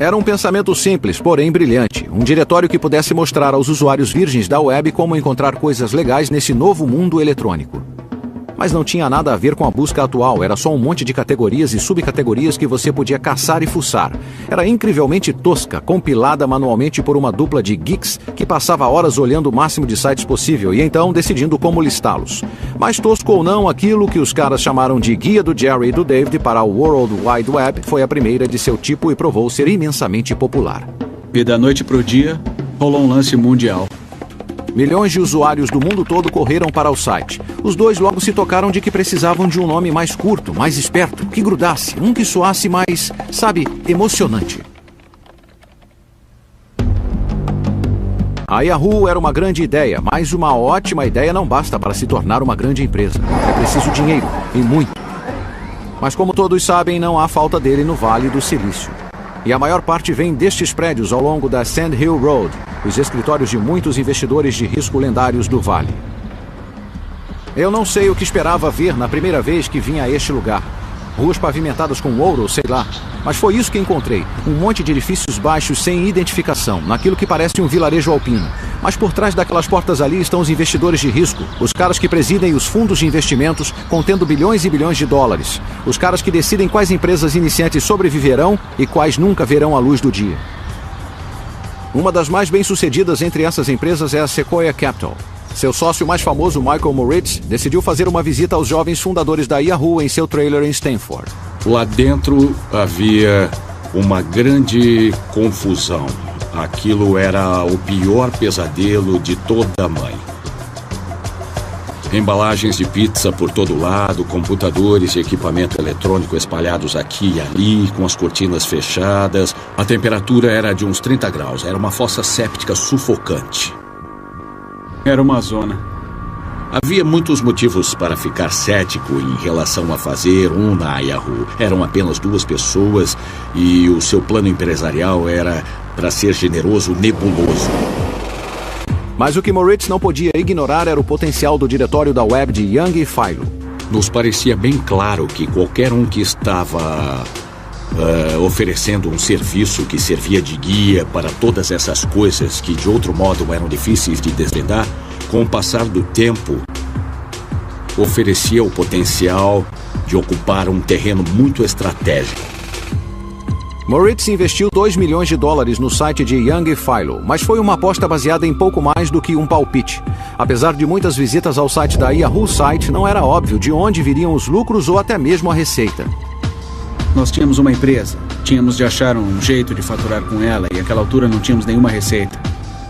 Era um pensamento simples, porém brilhante. Um diretório que pudesse mostrar aos usuários virgens da web como encontrar coisas legais nesse novo mundo eletrônico. Mas não tinha nada a ver com a busca atual, era só um monte de categorias e subcategorias que você podia caçar e fuçar. Era incrivelmente tosca, compilada manualmente por uma dupla de geeks que passava horas olhando o máximo de sites possível e então decidindo como listá-los. Mais tosco ou não, aquilo que os caras chamaram de Guia do Jerry e do David para o World Wide Web foi a primeira de seu tipo e provou ser imensamente popular. E da noite pro dia, rolou um lance mundial. Milhões de usuários do mundo todo correram para o site. Os dois logo se tocaram de que precisavam de um nome mais curto, mais esperto, que grudasse, um que soasse mais, emocionante. A Yahoo era uma grande ideia, mas uma ótima ideia não basta para se tornar uma grande empresa. É preciso dinheiro, e muito. Mas como todos sabem, não há falta dele no Vale do Silício. E a maior parte vem destes prédios ao longo da Sand Hill Road, os escritórios de muitos investidores de risco lendários do Vale. Eu não sei o que esperava ver na primeira vez que vim a este lugar. ruas pavimentadas com ouro ou sei lá. Mas foi isso que encontrei, um monte de edifícios baixos sem identificação, naquilo que parece um vilarejo alpino. Mas por trás daquelas portas ali estão os investidores de risco, os caras que presidem os fundos de investimentos, contendo bilhões e bilhões de dólares. Os caras que decidem quais empresas iniciantes sobreviverão e quais nunca verão a luz do dia. Uma das mais bem-sucedidas entre essas empresas é a Sequoia Capital. Seu sócio mais famoso, Michael Moritz, decidiu fazer uma visita aos jovens fundadores da Yahoo em seu trailer em Stanford. Lá dentro havia uma grande confusão. Aquilo era o pior pesadelo de toda mãe. Embalagens de pizza por todo lado, computadores e equipamento eletrônico espalhados aqui e ali, com as cortinas fechadas. A temperatura era de uns 30 graus. Era uma fossa séptica sufocante. Era uma zona. Havia muitos motivos para ficar cético em relação a fazer na Yahoo. Eram apenas 2 pessoas e o seu plano empresarial era, para ser generoso, nebuloso. Mas o que Moritz não podia ignorar era o potencial do diretório da web de Young e Philo. Nos parecia bem claro que qualquer um que estava oferecendo um serviço que servia de guia para todas essas coisas que de outro modo eram difíceis de desvendar, com o passar do tempo, oferecia o potencial de ocupar um terreno muito estratégico. Moritz investiu $2 milhões no site de Young e Philo, mas foi uma aposta baseada em pouco mais do que um palpite. Apesar de muitas visitas ao site da Yahoo Site, não era óbvio de onde viriam os lucros ou até mesmo a receita. Nós tínhamos uma empresa, tínhamos de achar um jeito de faturar com ela e àquela altura não tínhamos nenhuma receita.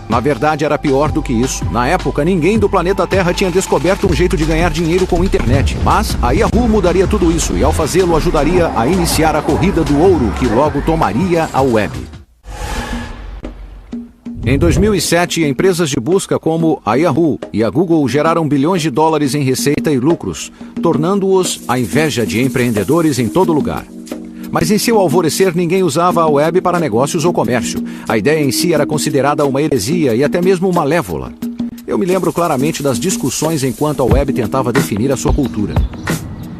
Na verdade, era pior do que isso. Na época, ninguém do planeta Terra tinha descoberto um jeito de ganhar dinheiro com a internet. Mas a Yahoo mudaria tudo isso e, ao fazê-lo, ajudaria a iniciar a corrida do ouro que logo tomaria a web. Em 2007, empresas de busca como a Yahoo e a Google geraram bilhões de dólares em receita e lucros, tornando-os a inveja de empreendedores em todo lugar. Mas em seu alvorecer, ninguém usava a web para negócios ou comércio. A ideia em si era considerada uma heresia e até mesmo malévola. Eu me lembro claramente das discussões enquanto a web tentava definir a sua cultura.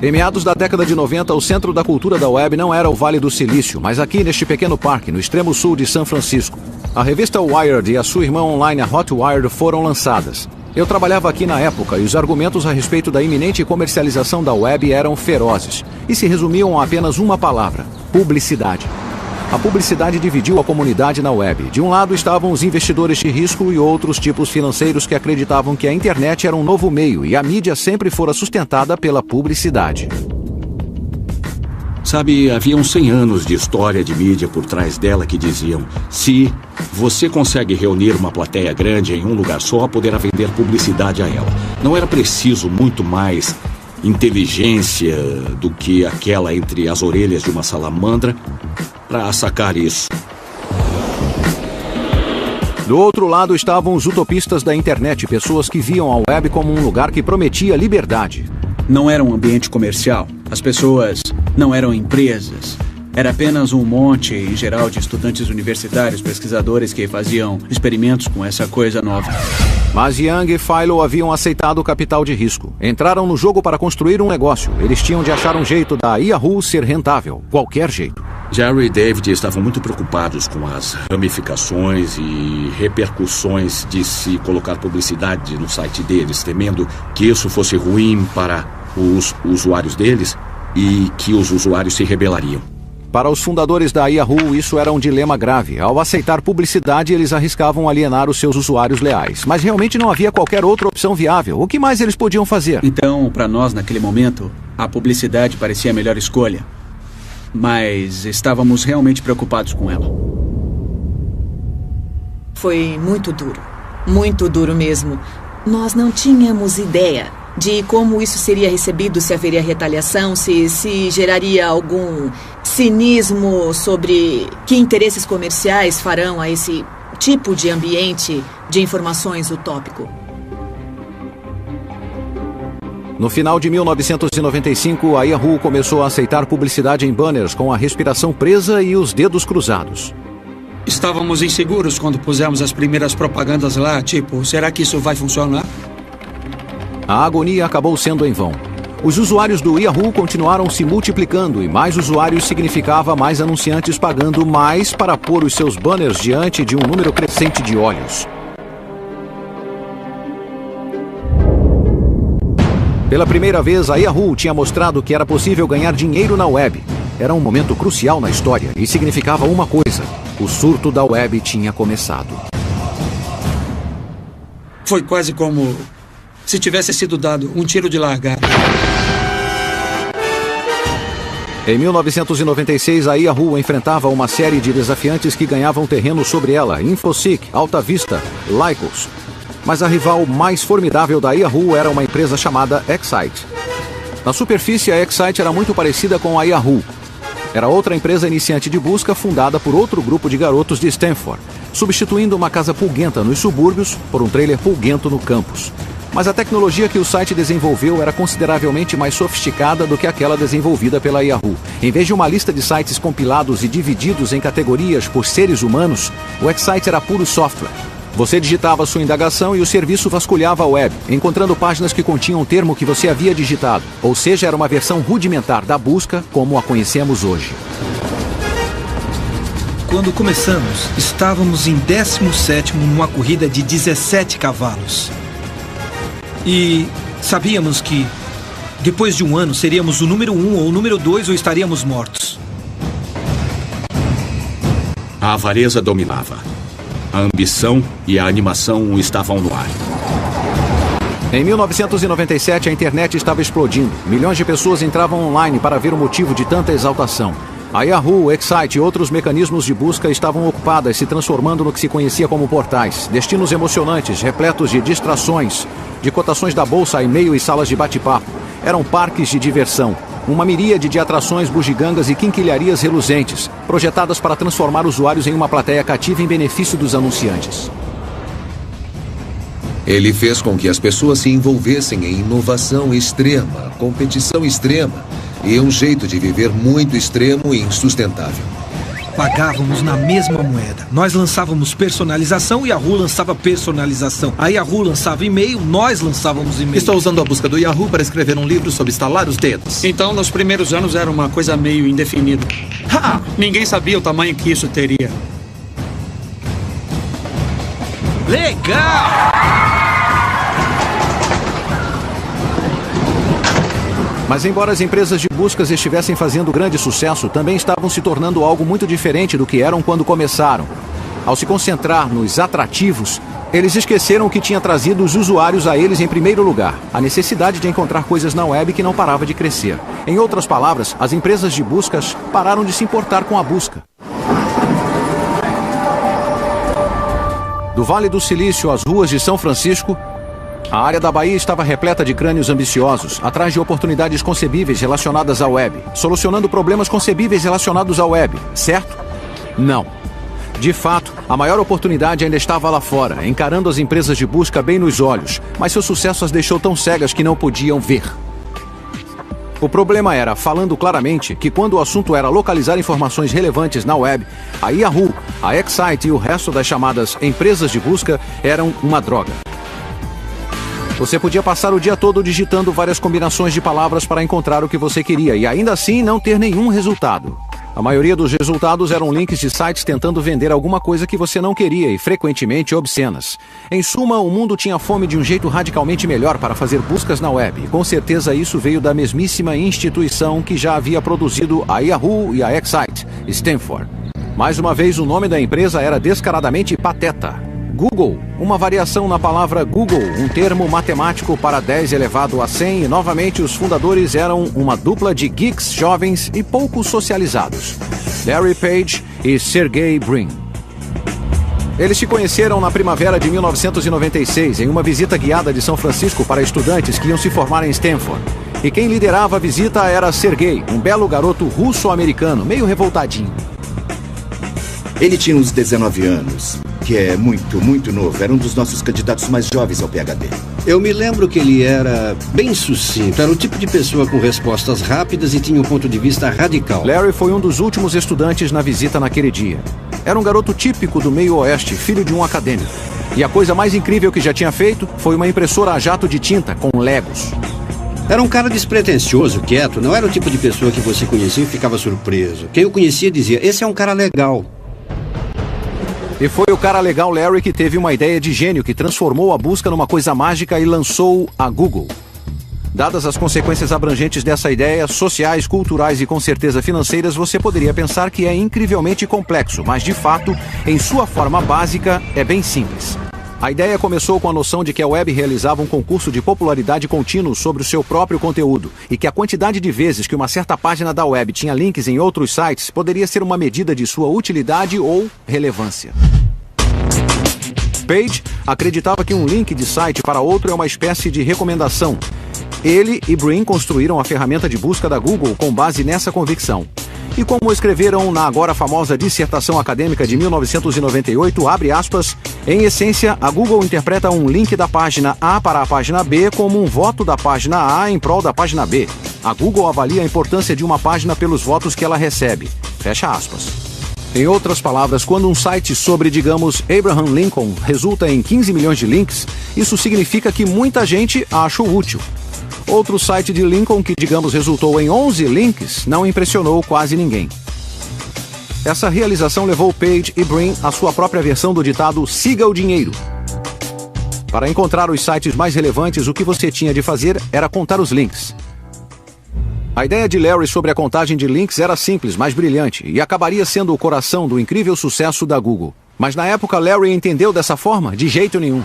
Em meados da década de 90, o centro da cultura da web não era o Vale do Silício, mas aqui neste pequeno parque, no extremo sul de São Francisco. A revista Wired e a sua irmã online, a Hotwired, foram lançadas. Eu trabalhava aqui na época e os argumentos a respeito da iminente comercialização da web eram ferozes e se resumiam a apenas uma palavra: publicidade. A publicidade dividiu a comunidade na web. De um lado estavam os investidores de risco e outros tipos financeiros que acreditavam que a internet era um novo meio e a mídia sempre fora sustentada pela publicidade. Sabe, havia uns 100 anos de história de mídia por trás dela que diziam: se você consegue reunir uma plateia grande em um lugar só, poderá vender publicidade a ela. Não era preciso muito mais inteligência do que aquela entre as orelhas de uma salamandra para sacar isso. Do outro lado estavam os utopistas da internet, pessoas que viam a web como um lugar que prometia liberdade. Não era um ambiente comercial. As pessoas não eram empresas. Era apenas um monte, em geral, de estudantes universitários, pesquisadores que faziam experimentos com essa coisa nova. Mas Young e Philo haviam aceitado o capital de risco. Entraram no jogo para construir um negócio. Eles tinham de achar um jeito da Yahoo ser rentável. Qualquer jeito. Jerry e David estavam muito preocupados com as ramificações e repercussões de se colocar publicidade no site deles, temendo que isso fosse ruim para os usuários deles e que os usuários se rebelariam. Para os fundadores da Yahoo, isso era um dilema grave. Ao aceitar publicidade, eles arriscavam alienar os seus usuários leais. Mas realmente não havia qualquer outra opção viável. O que mais eles podiam fazer? Então, para nós, naquele momento, a publicidade parecia a melhor escolha. Mas estávamos realmente preocupados com ela. Foi muito duro mesmo. Nós não tínhamos ideia de como isso seria recebido, se haveria retaliação, se geraria algum cinismo sobre que interesses comerciais farão a esse tipo de ambiente de informações utópico. No final de 1995, a Yahoo começou a aceitar publicidade em banners com a respiração presa e os dedos cruzados. Estávamos inseguros quando pusemos as primeiras propagandas lá, tipo, será que isso vai funcionar? A agonia acabou sendo em vão. Os usuários do Yahoo continuaram se multiplicando e mais usuários significava mais anunciantes pagando mais para pôr os seus banners diante de um número crescente de olhos. Pela primeira vez, a Yahoo tinha mostrado que era possível ganhar dinheiro na web. Era um momento crucial na história e significava uma coisa: o surto da web tinha começado. Foi quase como se tivesse sido dado um tiro de largada. Em 1996, a Yahoo enfrentava uma série de desafiantes que ganhavam terreno sobre ela: Infoseek, Alta Vista, Lycos. Mas a rival mais formidável da Yahoo era uma empresa chamada Excite. Na superfície, a Excite era muito parecida com a Yahoo. Era outra empresa iniciante de busca fundada por outro grupo de garotos de Stanford, substituindo uma casa pulguenta nos subúrbios por um trailer pulguento no campus. Mas a tecnologia que o site desenvolveu era consideravelmente mais sofisticada do que aquela desenvolvida pela Yahoo. Em vez de uma lista de sites compilados e divididos em categorias por seres humanos, o Excite era puro software. Você digitava sua indagação e o serviço vasculhava a web, encontrando páginas que continham o termo que você havia digitado. Ou seja, era uma versão rudimentar da busca como a conhecemos hoje. Quando começamos, estávamos em 17º numa corrida de 17 cavalos. E sabíamos que, depois de um ano, seríamos o número 1 ou o número 2 ou estaríamos mortos. A avareza dominava. A ambição e a animação estavam no ar. Em 1997, a internet estava explodindo. Milhões de pessoas entravam online para ver o motivo de tanta exaltação. A Yahoo, o Excite e outros mecanismos de busca estavam ocupadas, se transformando no que se conhecia como portais. Destinos emocionantes, repletos de distrações, de cotações da bolsa, e-mail e salas de bate-papo. Eram parques de diversão. Uma miríade de atrações bugigangas e quinquilharias reluzentes, projetadas para transformar usuários em uma plateia cativa em benefício dos anunciantes. Ele fez com que as pessoas se envolvessem em inovação extrema, competição extrema e um jeito de viver muito extremo e insustentável. Pagávamos na mesma moeda. Nós lançávamos personalização e a Yahoo lançava personalização. A Yahoo lançava e-mail, nós lançávamos e-mail. Estou usando a busca do Yahoo para escrever um livro sobre estalar os dedos. Então, nos primeiros anos era uma coisa meio indefinida. Ha! Ninguém sabia o tamanho que isso teria. Legal! Mas embora as empresas de buscas estivessem fazendo grande sucesso, também estavam se tornando algo muito diferente do que eram quando começaram. Ao se concentrar nos atrativos, eles esqueceram o que tinha trazido os usuários a eles em primeiro lugar: a necessidade de encontrar coisas na web que não parava de crescer. Em outras palavras, as empresas de buscas pararam de se importar com a busca. Do Vale do Silício às ruas de São Francisco, a área da Bahia estava repleta de crânios ambiciosos, atrás de oportunidades concebíveis relacionadas à web, solucionando problemas concebíveis relacionados à web, certo? Não. De fato, a maior oportunidade ainda estava lá fora, encarando as empresas de busca bem nos olhos, mas seu sucesso as deixou tão cegas que não podiam ver. O problema era, falando claramente, que quando o assunto era localizar informações relevantes na web, a Yahoo, a Excite e o resto das chamadas empresas de busca eram uma droga. Você podia passar o dia todo digitando várias combinações de palavras para encontrar o que você queria e ainda assim não ter nenhum resultado. A maioria dos resultados eram links de sites tentando vender alguma coisa que você não queria e frequentemente obscenas. Em suma, o mundo tinha fome de um jeito radicalmente melhor para fazer buscas na web. E com certeza isso veio da mesmíssima instituição que já havia produzido a Yahoo e a Excite, Stanford. Mais uma vez, o nome da empresa era descaradamente pateta. Google, uma variação na palavra Google, um termo matemático para 10 elevado a 100, e novamente os fundadores eram uma dupla de geeks jovens e pouco socializados, Larry Page e Sergey Brin. Eles se conheceram na primavera de 1996, em uma visita guiada de São Francisco para estudantes que iam se formar em Stanford. E quem liderava a visita era Sergey, um belo garoto russo-americano, meio revoltadinho. Ele tinha uns 19 anos, que é muito novo. Era um dos nossos candidatos mais jovens ao PhD. Eu me lembro que ele era bem sucinto. Era o tipo de pessoa com respostas rápidas e tinha um ponto de vista radical. Larry foi um dos últimos estudantes na visita naquele dia. Era um garoto típico do meio oeste, filho de um acadêmico. E a coisa mais incrível que já tinha feito foi uma impressora a jato de tinta com Legos. Era um cara despretensioso, quieto. Não era o tipo de pessoa que você conhecia e ficava surpreso. Quem o conhecia dizia, esse é um cara legal. E foi o cara legal Larry que teve uma ideia de gênio que transformou a busca numa coisa mágica e lançou a Google. Dadas as consequências abrangentes dessa ideia, sociais, culturais e com certeza financeiras, você poderia pensar que é incrivelmente complexo, mas de fato, em sua forma básica, é bem simples. A ideia começou com a noção de que a web realizava um concurso de popularidade contínuo sobre o seu próprio conteúdo e que a quantidade de vezes que uma certa página da web tinha links em outros sites poderia ser uma medida de sua utilidade ou relevância. Page acreditava que um link de site para outro é uma espécie de recomendação. Ele e Brin construíram a ferramenta de busca da Google com base nessa convicção. E como escreveram na agora famosa dissertação acadêmica de 1998, abre aspas, em essência, a Google interpreta um link da página A para a página B como um voto da página A em prol da página B. A Google avalia a importância de uma página pelos votos que ela recebe. Fecha aspas. Em outras palavras, quando um site sobre, digamos, Abraham Lincoln resulta em 15 milhões de links, isso significa que muita gente a achou útil. Outro site de Lincoln que, digamos, resultou em 11 links, não impressionou quase ninguém. Essa realização levou Page e Brin à sua própria versão do ditado siga o dinheiro. Para encontrar os sites mais relevantes, o que você tinha de fazer era contar os links. A ideia de Larry sobre a contagem de links era simples, mas brilhante, e acabaria sendo o coração do incrível sucesso da Google. Mas na época, Larry entendeu dessa forma? De jeito nenhum.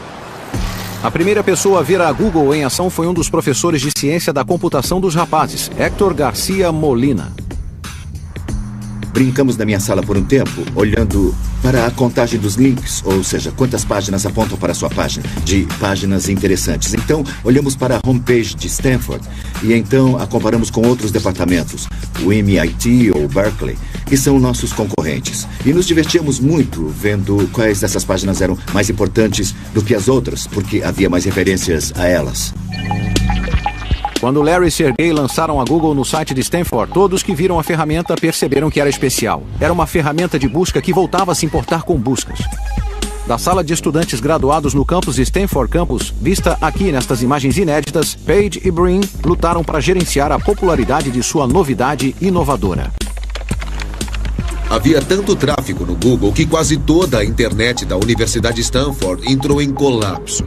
A primeira pessoa a ver a Google em ação foi um dos professores de ciência da computação dos rapazes, Héctor Garcia Molina. Brincamos na minha sala por um tempo, olhando para a contagem dos links, ou seja, quantas páginas apontam para a sua página, de páginas interessantes. Então, olhamos para a homepage de Stanford e então a comparamos com outros departamentos, o MIT ou Berkeley, que são nossos concorrentes. E nos divertíamos muito vendo quais dessas páginas eram mais importantes do que as outras, porque havia mais referências a elas. Quando Larry e Sergey lançaram a Google no site de Stanford, todos que viram a ferramenta perceberam que era especial. Era uma ferramenta de busca que voltava a se importar com buscas. Da sala de estudantes graduados no campus de Stanford Campus, vista aqui nestas imagens inéditas, Page e Brin lutaram para gerenciar a popularidade de sua novidade inovadora. Havia tanto tráfego no Google que quase toda a internet da Universidade de Stanford entrou em colapso.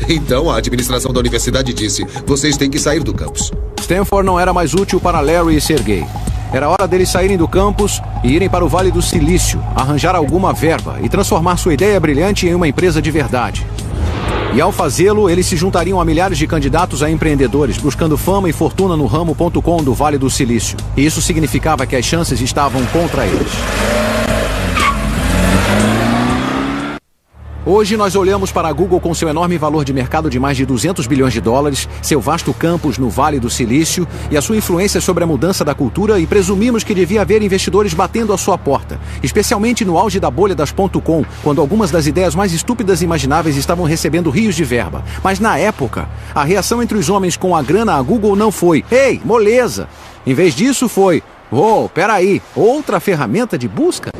Então a administração da universidade disse, vocês têm que sair do campus. Stanford não era mais útil para Larry e Sergey. Era hora deles saírem do campus e irem para o Vale do Silício, arranjar alguma verba e transformar sua ideia brilhante em uma empresa de verdade. E ao fazê-lo, eles se juntariam a milhares de candidatos a empreendedores, buscando fama e fortuna no ramo.com do Vale do Silício. E isso significava que as chances estavam contra eles. Hoje nós olhamos para a Google com seu enorme valor de mercado de mais de 200 bilhões de dólares, seu vasto campus no Vale do Silício e a sua influência sobre a mudança da cultura e presumimos que devia haver investidores batendo à sua porta, especialmente no auge da bolha das .com, quando algumas das ideias mais estúpidas imagináveis estavam recebendo rios de verba. Mas na época, a reação entre os homens com a grana à Google não foi "Ei, moleza!". Em vez disso foi "Oh, peraí, outra ferramenta de busca?".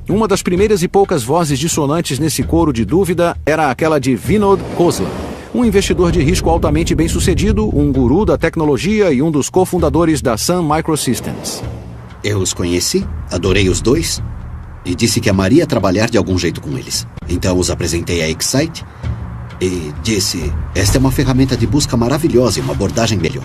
Uma das primeiras e poucas vozes dissonantes nesse coro de dúvida era aquela de Vinod Khosla, um investidor de risco altamente bem-sucedido, um guru da tecnologia e um dos cofundadores da Sun Microsystems. Eu os conheci, adorei os dois e disse que amaria trabalhar de algum jeito com eles. Então os apresentei a Excite e disse, esta é uma ferramenta de busca maravilhosa e uma abordagem melhor.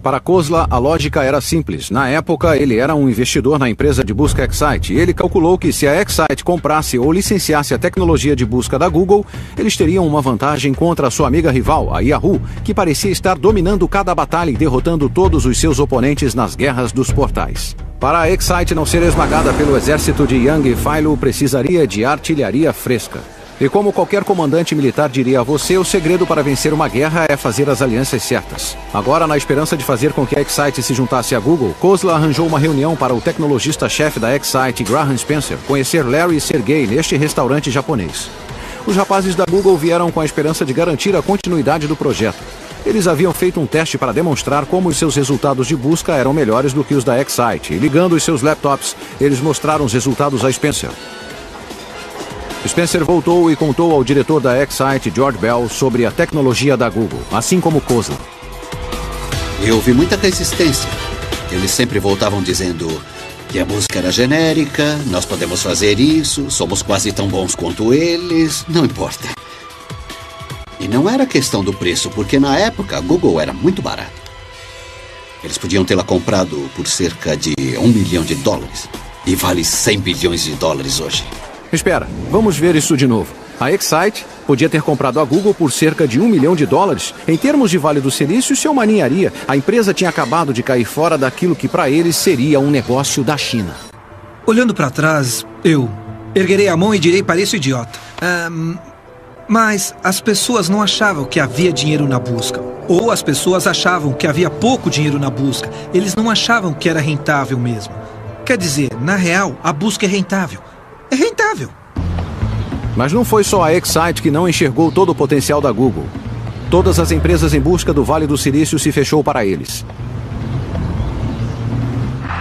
Para Khosla, a lógica era simples. Na época, ele era um investidor na empresa de busca Excite e ele calculou que se a Excite comprasse ou licenciasse a tecnologia de busca da Google, eles teriam uma vantagem contra a sua amiga rival, a Yahoo, que parecia estar dominando cada batalha e derrotando todos os seus oponentes nas guerras dos portais. Para a Excite não ser esmagada pelo exército de Young Philo, precisaria de artilharia fresca. E como qualquer comandante militar diria a você, o segredo para vencer uma guerra é fazer as alianças certas. Agora, na esperança de fazer com que a Excite se juntasse à Google, Khosla arranjou uma reunião para o tecnologista-chefe da Excite, Graham Spencer, conhecer Larry e Sergey neste restaurante japonês. Os rapazes da Google vieram com a esperança de garantir a continuidade do projeto. Eles haviam feito um teste para demonstrar como os seus resultados de busca eram melhores do que os da Excite, e ligando os seus laptops, eles mostraram os resultados a Spencer. Spencer voltou e contou ao diretor da Excite, George Bell, sobre a tecnologia da Google, assim como Khosla. E houve muita resistência. Eles sempre voltavam dizendo que a busca era genérica, nós podemos fazer isso, somos quase tão bons quanto eles, não importa. E não era questão do preço, porque na época a Google era muito barata. Eles podiam tê-la comprado por cerca de $1 milhão e vale 100 bilhões de dólares hoje. Espera, vamos ver isso de novo. A Excite podia ter comprado a Google por cerca de $1 milhão. Em termos de Vale do Silício, isso é uma ninharia. A empresa tinha acabado de cair fora daquilo que para eles seria um negócio da China. Olhando para trás, eu erguerei a mão e direi para esse idiota. Mas as pessoas não achavam que havia dinheiro na busca. Ou as pessoas achavam que havia pouco dinheiro na busca. Eles não achavam que era rentável mesmo. Quer dizer, na real, a busca é rentável. É rentável. Mas não foi só a Excite que não enxergou todo o potencial da Google. Todas as empresas em busca do Vale do Silício se fechou para eles.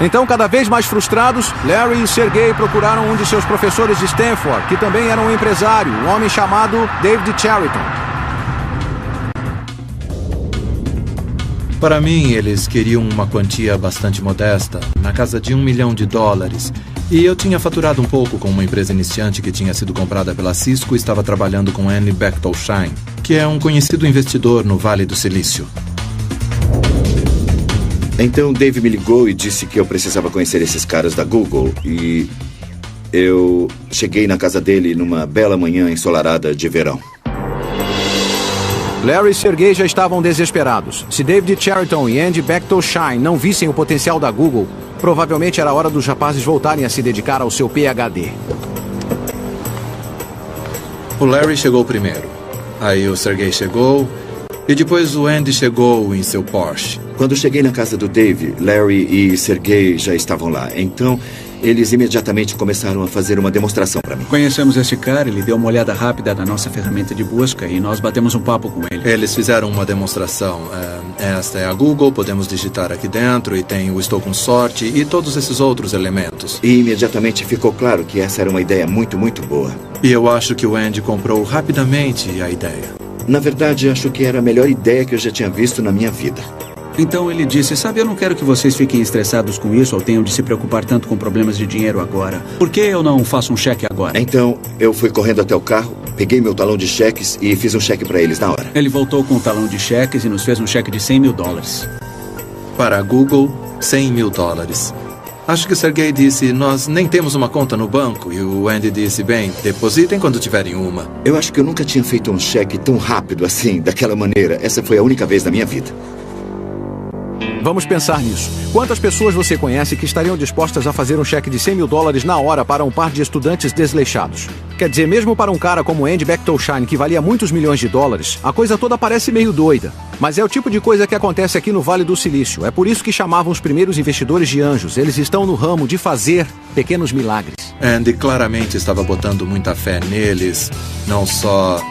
Então, cada vez mais frustrados, Larry e Sergey procuraram um de seus professores de Stanford, que também era um empresário, um homem chamado David Chariton. Para mim, eles queriam uma quantia bastante modesta, na casa de $1 milhão. E eu tinha faturado um pouco com uma empresa iniciante que tinha sido comprada pela Cisco e estava trabalhando com Andy Bechtolsheim, que é um conhecido investidor no Vale do Silício. Então Dave me ligou e disse que eu precisava conhecer esses caras da Google e eu cheguei na casa dele numa bela manhã ensolarada de verão. Larry e Sergey já estavam desesperados. Se David Chariton e Andy Bechtolsheim não vissem o potencial da Google, provavelmente era hora dos rapazes voltarem a se dedicar ao seu PhD. O Larry chegou primeiro. Aí o Sergey chegou. E depois o Andy chegou em seu Porsche. Quando cheguei na casa do Dave, Larry e Sergey já estavam lá. Então, eles imediatamente começaram a fazer uma demonstração para mim. Conhecemos esse cara, ele deu uma olhada rápida na nossa ferramenta de busca e nós batemos um papo com ele. Eles fizeram uma demonstração. Esta é a Google, podemos digitar aqui dentro e tem o Estou com Sorte e todos esses outros elementos. E imediatamente ficou claro que essa era uma ideia muito, muito boa. E eu acho que o Andy comprou rapidamente a ideia. Na verdade, acho que era a melhor ideia que eu já tinha visto na minha vida. Então ele disse, sabe, eu não quero que vocês fiquem estressados com isso ou tenham de se preocupar tanto com problemas de dinheiro agora. Por que eu não faço um cheque agora? Então, eu fui correndo até o carro, peguei meu talão de cheques e fiz um cheque para eles na hora. Ele voltou com o talão de cheques e nos fez um cheque de $100 mil. Para a Google, $100 mil. Acho que o Sergey disse, nós nem temos uma conta no banco. E o Andy disse, bem, depositem quando tiverem uma. Eu acho que eu nunca tinha feito um cheque tão rápido assim, daquela maneira. Essa foi a única vez na minha vida. Vamos pensar nisso. Quantas pessoas você conhece que estariam dispostas a fazer um cheque de $100 mil na hora para um par de estudantes desleixados? Quer dizer, mesmo para um cara como Andy Bechtolsheim, que valia muitos milhões de dólares, a coisa toda parece meio doida. Mas é o tipo de coisa que acontece aqui no Vale do Silício. É por isso que chamavam os primeiros investidores de anjos. Eles estão no ramo de fazer pequenos milagres. Andy claramente estava botando muita fé neles, não só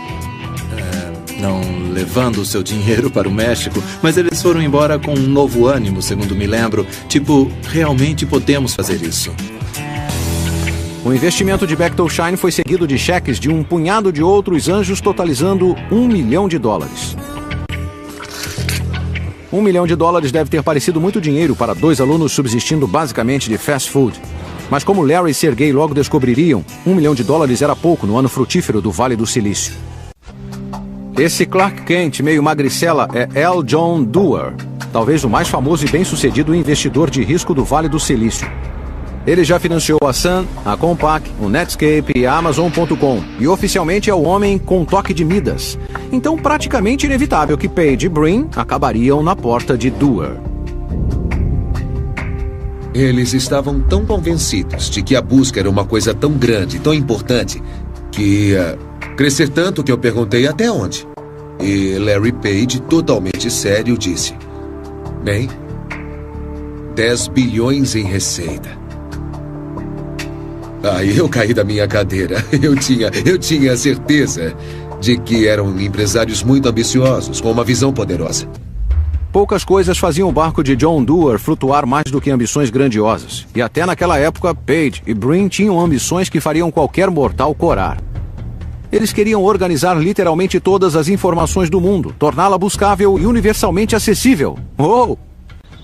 não levando o seu dinheiro para o México, mas eles foram embora com um novo ânimo, segundo me lembro. Tipo, realmente podemos fazer isso. O investimento de Bechtolsheim foi seguido de cheques de um punhado de outros anjos, totalizando $1 milhão. $1 milhão deve ter parecido muito dinheiro para dois alunos subsistindo basicamente de fast food. Mas como Larry e Sergey logo descobririam, $1 milhão era pouco no ano frutífero do Vale do Silício. Esse Clark Kent, meio magricela, é L. John Doerr, talvez o mais famoso e bem-sucedido investidor de risco do Vale do Silício. Ele já financiou a Sun, a Compaq, o Netscape e a Amazon.com, e oficialmente é o homem com toque de Midas. Então, praticamente inevitável que Page e Brin acabariam na porta de Doerr. Eles estavam tão convencidos de que a busca era uma coisa tão grande, tão importante, que ia crescer tanto que eu perguntei até onde. E Larry Page, totalmente sério, disse: bem, 10 bilhões em receita. Aí eu caí da minha cadeira. Eu tinha a certeza de que eram empresários muito ambiciosos, com uma visão poderosa. Poucas coisas faziam o barco de John Doerr flutuar mais do que ambições grandiosas. E até naquela época, Page e Brin tinham ambições que fariam qualquer mortal corar. Eles queriam organizar literalmente todas as informações do mundo, torná-la buscável e universalmente acessível. Oh!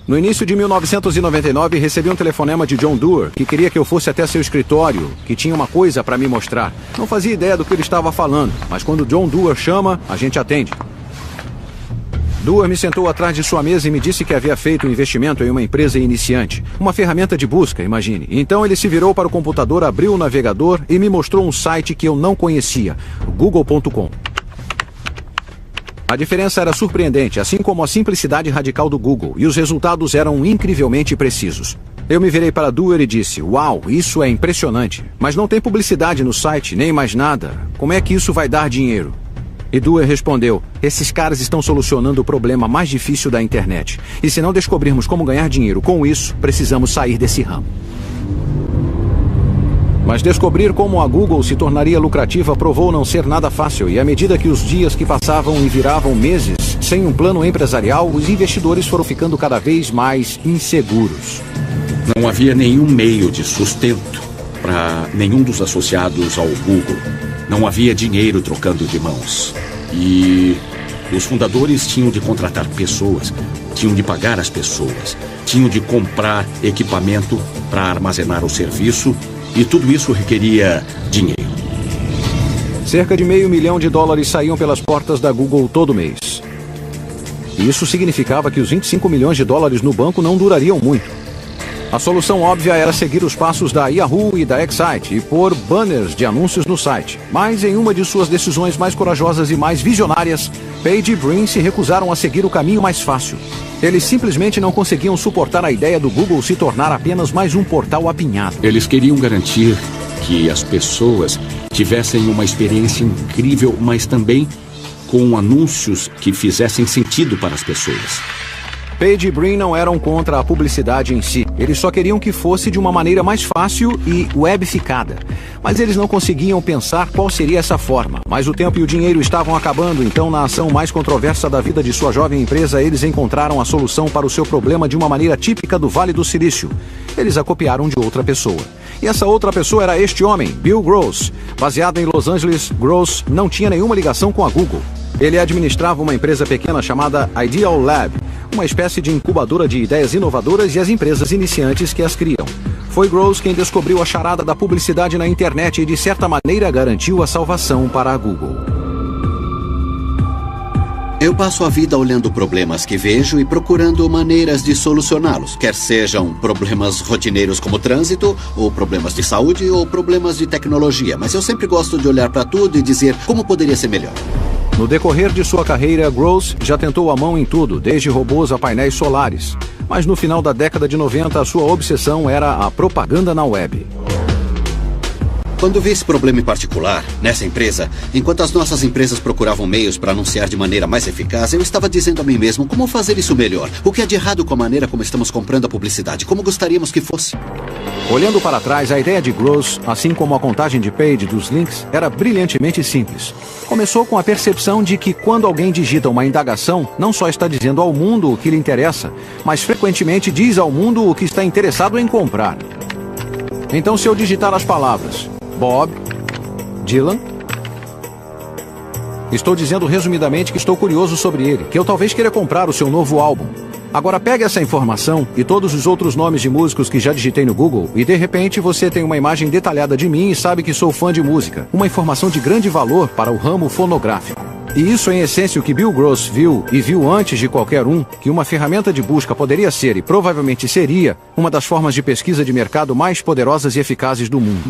No início de 1999, recebi um telefonema de John Doerr, que queria que eu fosse até seu escritório, que tinha uma coisa para me mostrar. Não fazia ideia do que ele estava falando, mas quando John Doerr chama, a gente atende. Doerr me sentou atrás de sua mesa e me disse que havia feito um investimento em uma empresa iniciante. Uma ferramenta de busca, imagine. Então ele se virou para o computador, abriu o navegador e me mostrou um site que eu não conhecia, google.com. A diferença era surpreendente, assim como a simplicidade radical do Google, e os resultados eram incrivelmente precisos. Eu me virei para Doerr e disse, uau, isso é impressionante. Mas não tem publicidade no site, nem mais nada. Como é que isso vai dar dinheiro? E Doerr respondeu, esses caras estão solucionando o problema mais difícil da internet. E se não descobrirmos como ganhar dinheiro com isso, precisamos sair desse ramo. Mas descobrir como a Google se tornaria lucrativa provou não ser nada fácil, e à medida que os dias que passavam e viravam meses, sem um plano empresarial, os investidores foram ficando cada vez mais inseguros. Não havia nenhum meio de sustento para nenhum dos associados ao Google. Não havia dinheiro trocando de mãos. E os fundadores tinham de contratar pessoas, tinham de pagar as pessoas, tinham de comprar equipamento para armazenar o serviço, e tudo isso requeria dinheiro. Cerca de $500 milhão saíam pelas portas da Google todo mês. E isso significava que os $25 milhões no banco não durariam muito. A solução óbvia era seguir os passos da Yahoo e da Excite e pôr banners de anúncios no site. Mas em uma de suas decisões mais corajosas e mais visionárias, Page e Brin se recusaram a seguir o caminho mais fácil. Eles simplesmente não conseguiam suportar a ideia do Google se tornar apenas mais um portal apinhado. Eles queriam garantir que as pessoas tivessem uma experiência incrível, mas também com anúncios que fizessem sentido para as pessoas. Page e Brin não eram contra a publicidade em si. Eles só queriam que fosse de uma maneira mais fácil e webificada. Mas eles não conseguiam pensar qual seria essa forma. Mas o tempo e o dinheiro estavam acabando, então na ação mais controversa da vida de sua jovem empresa, eles encontraram a solução para o seu problema de uma maneira típica do Vale do Silício. Eles a copiaram de outra pessoa. E essa outra pessoa era este homem, Bill Gross. Baseado em Los Angeles, Gross não tinha nenhuma ligação com a Google. Ele administrava uma empresa pequena chamada Ideal Lab, uma espécie de incubadora de ideias inovadoras e as empresas iniciantes que as criam. Foi Gross quem descobriu a charada da publicidade na internet e, de certa maneira, garantiu a salvação para a Google. Eu passo a vida olhando problemas que vejo e procurando maneiras de solucioná-los, quer sejam problemas rotineiros como trânsito, ou problemas de saúde, ou problemas de tecnologia. Mas eu sempre gosto de olhar para tudo e dizer como poderia ser melhor. No decorrer de sua carreira, Gross já tentou a mão em tudo, desde robôs a painéis solares. Mas no final da década de 90, a sua obsessão era a propaganda na web. Quando vi esse problema em particular, nessa empresa, enquanto as nossas empresas procuravam meios para anunciar de maneira mais eficaz, eu estava dizendo a mim mesmo como fazer isso melhor. O que é de errado com a maneira como estamos comprando a publicidade? Como gostaríamos que fosse? Olhando para trás, a ideia de Gross, assim como a contagem de Page dos links, era brilhantemente simples. Começou com a percepção de que quando alguém digita uma indagação, não só está dizendo ao mundo o que lhe interessa, mas frequentemente diz ao mundo o que está interessado em comprar. Então, se eu digitar as palavras Bob, Dylan, estou dizendo resumidamente que estou curioso sobre ele, que eu talvez queira comprar o seu novo álbum. Agora pegue essa informação e todos os outros nomes de músicos que já digitei no Google e de repente você tem uma imagem detalhada de mim e sabe que sou fã de música. Uma informação de grande valor para o ramo fonográfico. E isso, em essência, o que Bill Gross viu, e viu antes de qualquer um, que uma ferramenta de busca poderia ser, e provavelmente seria, uma das formas de pesquisa de mercado mais poderosas e eficazes do mundo.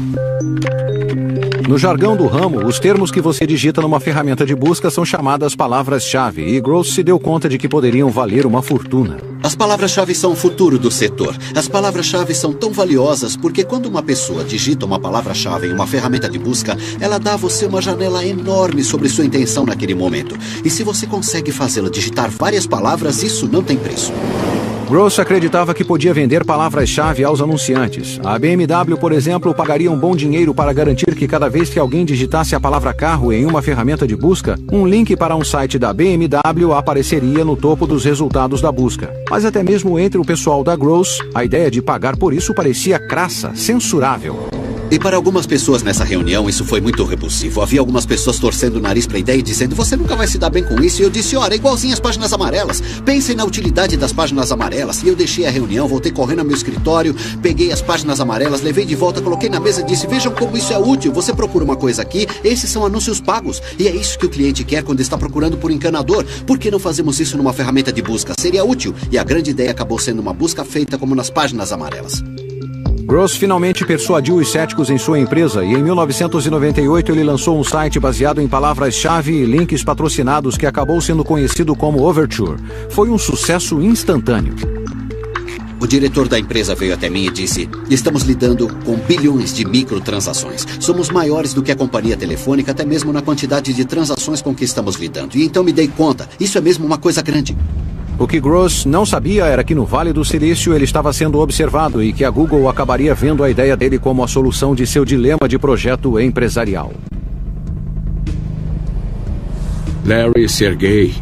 No jargão do ramo, os termos que você digita numa ferramenta de busca são chamadas palavras-chave, e Gross se deu conta de que poderiam valer uma fortuna. As palavras-chave são o futuro do setor. As palavras-chave são tão valiosas porque quando uma pessoa digita uma palavra-chave em uma ferramenta de busca, ela dá a você uma janela enorme sobre sua intenção naquele momento. E se você consegue fazê-la digitar várias palavras, isso não tem preço. Gross acreditava que podia vender palavras-chave aos anunciantes. A BMW, por exemplo, pagaria um bom dinheiro para garantir que cada vez que alguém digitasse a palavra carro em uma ferramenta de busca, um link para um site da BMW apareceria no topo dos resultados da busca. Mas até mesmo entre o pessoal da Gross, a ideia de pagar por isso parecia crassa, censurável. E para algumas pessoas nessa reunião, isso foi muito repulsivo. Havia algumas pessoas torcendo o nariz para a ideia e dizendo: você nunca vai se dar bem com isso. E eu disse: ora, igualzinho as páginas amarelas. Pensem na utilidade das páginas amarelas. E eu deixei a reunião, voltei correndo ao meu escritório, peguei as páginas amarelas, levei de volta, coloquei na mesa e disse: vejam como isso é útil. Você procura uma coisa aqui, esses são anúncios pagos. E é isso que o cliente quer quando está procurando por encanador. Por que não fazemos isso numa ferramenta de busca? Seria útil. E a grande ideia acabou sendo uma busca feita como nas páginas amarelas. Gross finalmente persuadiu os céticos em sua empresa e em 1998 ele lançou um site baseado em palavras-chave e links patrocinados que acabou sendo conhecido como Overture. Foi um sucesso instantâneo. O diretor da empresa veio até mim e disse: estamos lidando com bilhões de microtransações. Somos maiores do que a companhia telefônica, até mesmo na quantidade de transações com que estamos lidando. E então me dei conta, isso é mesmo uma coisa grande. O que Gross não sabia era que no Vale do Silício ele estava sendo observado e que a Google acabaria vendo a ideia dele como a solução de seu dilema de projeto empresarial. Larry e Sergey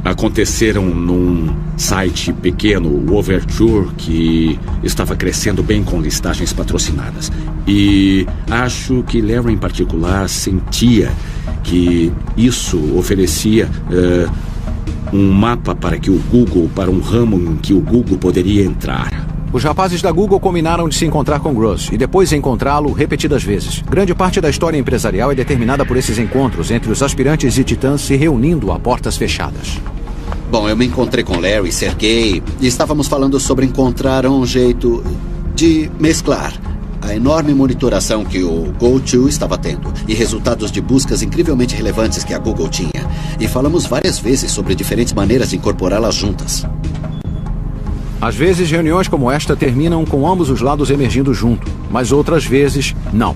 aconteceram num site pequeno, o Overture, que estava crescendo bem com listagens patrocinadas. E acho que Larry em particular sentia que isso oferecia um mapa para um ramo em que o Google poderia entrar. Os rapazes da Google combinaram de se encontrar com Gross e depois encontrá-lo repetidas vezes. Grande parte da história empresarial é determinada por esses encontros entre os aspirantes e titãs se reunindo a portas fechadas. Bom, eu me encontrei com Larry e Sergey e estávamos falando sobre encontrar um jeito de mesclar a enorme monitoração que o GoTo estava tendo e resultados de buscas incrivelmente relevantes que a Google tinha. E falamos várias vezes sobre diferentes maneiras de incorporá-las juntas. Às vezes, reuniões como esta terminam com ambos os lados emergindo junto, mas outras vezes, não.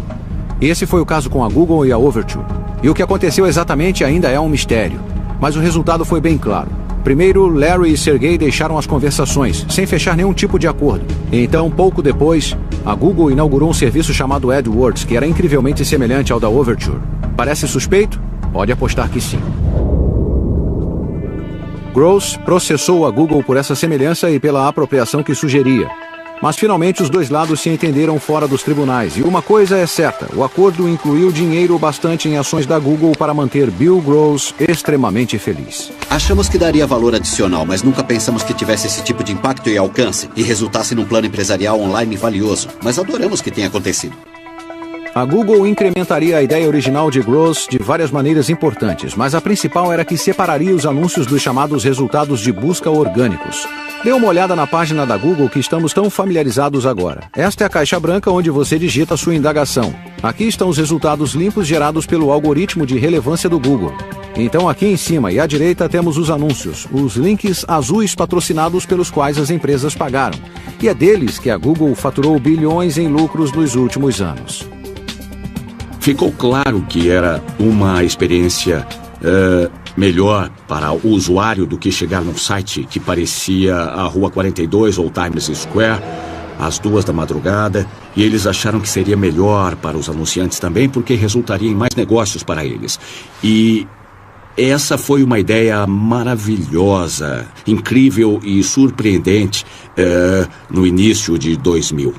Esse foi o caso com a Google e a Overture. E o que aconteceu exatamente ainda é um mistério. Mas o resultado foi bem claro. Primeiro, Larry e Sergey deixaram as conversações, sem fechar nenhum tipo de acordo. E então, pouco depois, a Google inaugurou um serviço chamado AdWords, que era incrivelmente semelhante ao da Overture. Parece suspeito? Pode apostar que sim. Gross processou a Google por essa semelhança e pela apropriação que sugeria. Mas finalmente os dois lados se entenderam fora dos tribunais. E uma coisa é certa, o acordo incluiu dinheiro bastante em ações da Google para manter Bill Gross extremamente feliz. Achamos que daria valor adicional, mas nunca pensamos que tivesse esse tipo de impacto e alcance e resultasse num plano empresarial online valioso. Mas adoramos que tenha acontecido. A Google incrementaria a ideia original de Gross de várias maneiras importantes, mas a principal era que separaria os anúncios dos chamados resultados de busca orgânicos. Dê uma olhada na página da Google que estamos tão familiarizados agora. Esta é a caixa branca onde você digita a sua indagação. Aqui estão os resultados limpos gerados pelo algoritmo de relevância do Google. Então aqui em cima e à direita temos os anúncios, os links azuis patrocinados pelos quais as empresas pagaram. E é deles que a Google faturou bilhões em lucros nos últimos anos. Ficou claro que era uma experiência melhor para o usuário do que chegar num site que parecia a Rua 42 ou Times Square às 2 da madrugada, e eles acharam que seria melhor para os anunciantes também, porque resultaria em mais negócios para eles. E essa foi uma ideia maravilhosa, incrível e surpreendente no início de 2000.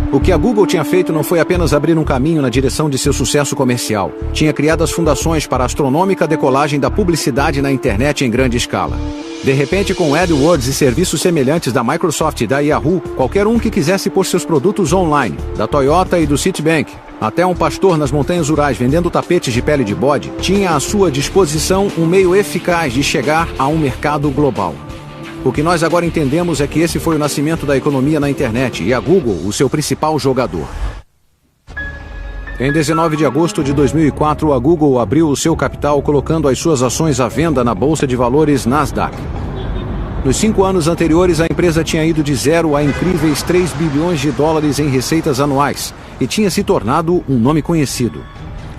O que a Google tinha feito não foi apenas abrir um caminho na direção de seu sucesso comercial. Tinha criado as fundações para a astronômica decolagem da publicidade na internet em grande escala. De repente, com AdWords e serviços semelhantes da Microsoft e da Yahoo, qualquer um que quisesse pôr seus produtos online, da Toyota e do Citibank, até um pastor nas montanhas rurais vendendo tapetes de pele de bode, tinha à sua disposição um meio eficaz de chegar a um mercado global. O que nós agora entendemos é que esse foi o nascimento da economia na internet e a Google, o seu principal jogador. Em 19 de agosto de 2004, a Google abriu o seu capital colocando as suas ações à venda na Bolsa de Valores Nasdaq. Nos 5 anos anteriores, a empresa tinha ido de zero a incríveis 3 bilhões de dólares em receitas anuais e tinha se tornado um nome conhecido.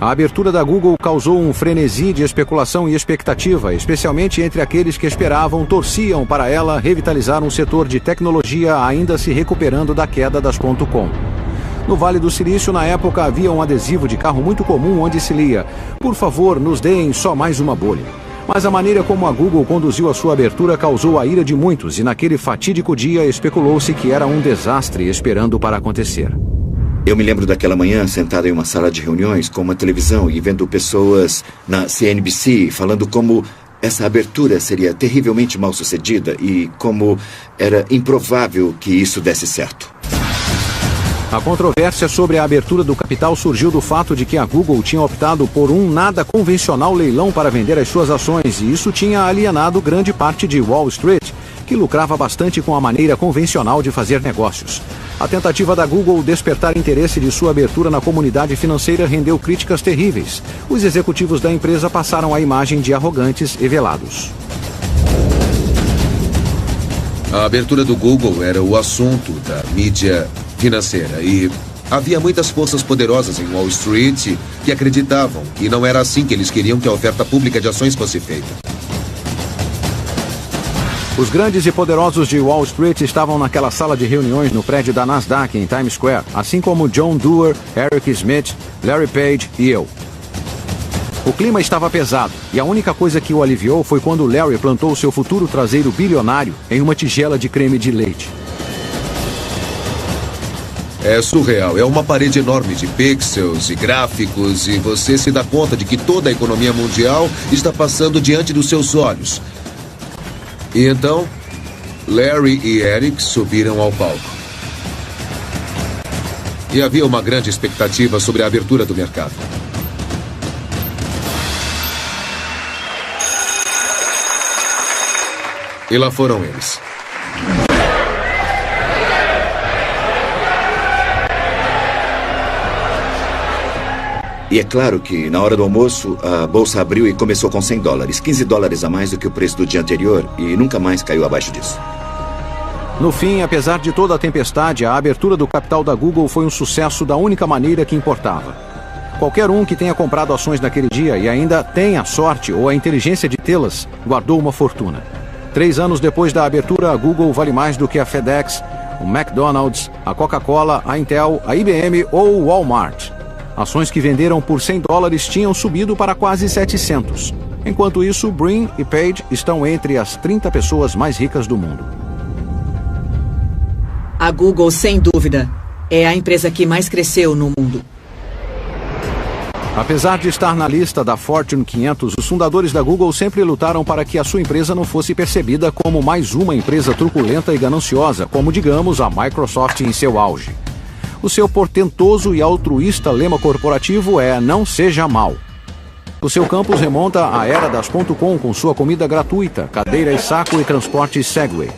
A abertura da Google causou um frenesi de especulação e expectativa, especialmente entre aqueles que torciam para ela revitalizar um setor de tecnologia ainda se recuperando da queda das .com. No Vale do Silício, na época, havia um adesivo de carro muito comum onde se lia: "Por favor, nos deem só mais uma bolha." Mas a maneira como a Google conduziu a sua abertura causou a ira de muitos e naquele fatídico dia especulou-se que era um desastre esperando para acontecer. Eu me lembro daquela manhã, sentado em uma sala de reuniões com uma televisão e vendo pessoas na CNBC falando como essa abertura seria terrivelmente mal sucedida e como era improvável que isso desse certo. A controvérsia sobre a abertura do capital surgiu do fato de que a Google tinha optado por um nada convencional leilão para vender as suas ações, e isso tinha alienado grande parte de Wall Street, que lucrava bastante com a maneira convencional de fazer negócios. A tentativa da Google despertar interesse de sua abertura na comunidade financeira rendeu críticas terríveis. Os executivos da empresa passaram a imagem de arrogantes e velados. A abertura do Google era o assunto da mídia financeira e havia muitas forças poderosas em Wall Street que acreditavam que não era assim que eles queriam que a oferta pública de ações fosse feita. Os grandes e poderosos de Wall Street estavam naquela sala de reuniões no prédio da Nasdaq em Times Square, assim como John Doerr, Eric Schmidt, Larry Page e eu. O clima estava pesado, e a única coisa que o aliviou foi quando Larry plantou seu futuro traseiro bilionário em uma tigela de creme de leite. É surreal, é uma parede enorme de pixels e gráficos e você se dá conta de que toda a economia mundial está passando diante dos seus olhos. E então, Larry e Eric subiram ao palco. E havia uma grande expectativa sobre a abertura do mercado. E lá foram eles. E é claro que, na hora do almoço, a bolsa abriu e começou com $100, $15 a mais do que o preço do dia anterior, e nunca mais caiu abaixo disso. No fim, apesar de toda a tempestade, a abertura do capital da Google foi um sucesso da única maneira que importava. Qualquer um que tenha comprado ações naquele dia e ainda tenha a sorte ou a inteligência de tê-las, guardou uma fortuna. 3 anos depois da abertura, a Google vale mais do que a FedEx, o McDonald's, a Coca-Cola, a Intel, a IBM ou o Walmart. Ações que venderam por $100 tinham subido para quase 700. Enquanto isso, Brin e Page estão entre as 30 pessoas mais ricas do mundo. A Google, sem dúvida, é a empresa que mais cresceu no mundo. Apesar de estar na lista da Fortune 500, os fundadores da Google sempre lutaram para que a sua empresa não fosse percebida como mais uma empresa truculenta e gananciosa, como, digamos, a Microsoft em seu auge. O seu portentoso e altruísta lema corporativo é "Não seja mal". O seu campus remonta à era das .com sua comida gratuita, cadeiras saco e transporte Segway.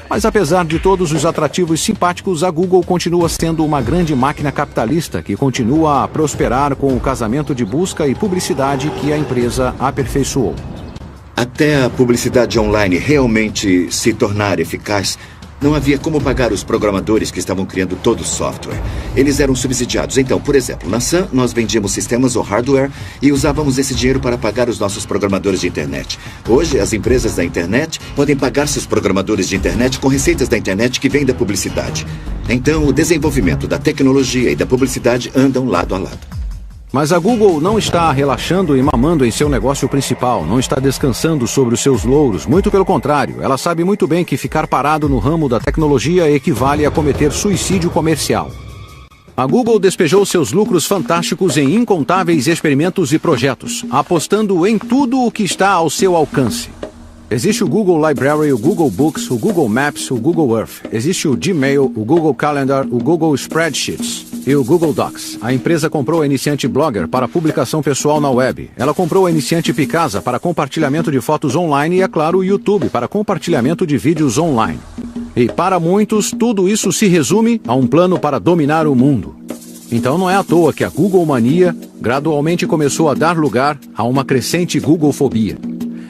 Mas apesar de todos os atrativos simpáticos, a Google continua sendo uma grande máquina capitalista que continua a prosperar com o casamento de busca e publicidade que a empresa aperfeiçoou. Até a publicidade online realmente se tornar eficaz, não havia como pagar os programadores que estavam criando todo o software. Eles eram subsidiados. Então, por exemplo, na Sun, nós vendíamos sistemas ou hardware e usávamos esse dinheiro para pagar os nossos programadores de internet. Hoje, as empresas da internet podem pagar seus programadores de internet com receitas da internet que vêm da publicidade. Então, o desenvolvimento da tecnologia e da publicidade andam lado a lado. Mas a Google não está relaxando e mamando em seu negócio principal, não está descansando sobre os seus louros, muito pelo contrário, ela sabe muito bem que ficar parado no ramo da tecnologia equivale a cometer suicídio comercial. A Google despejou seus lucros fantásticos em incontáveis experimentos e projetos, apostando em tudo o que está ao seu alcance. Existe o Google Library, o Google Books, o Google Maps, o Google Earth. Existe o Gmail, o Google Calendar, o Google Spreadsheets e o Google Docs. A empresa comprou a iniciante Blogger para publicação pessoal na web. Ela comprou a iniciante Picasa para compartilhamento de fotos online e, é claro, o YouTube para compartilhamento de vídeos online. E para muitos, tudo isso se resume a um plano para dominar o mundo. Então não é à toa que a Google Mania gradualmente começou a dar lugar a uma crescente Googlefobia.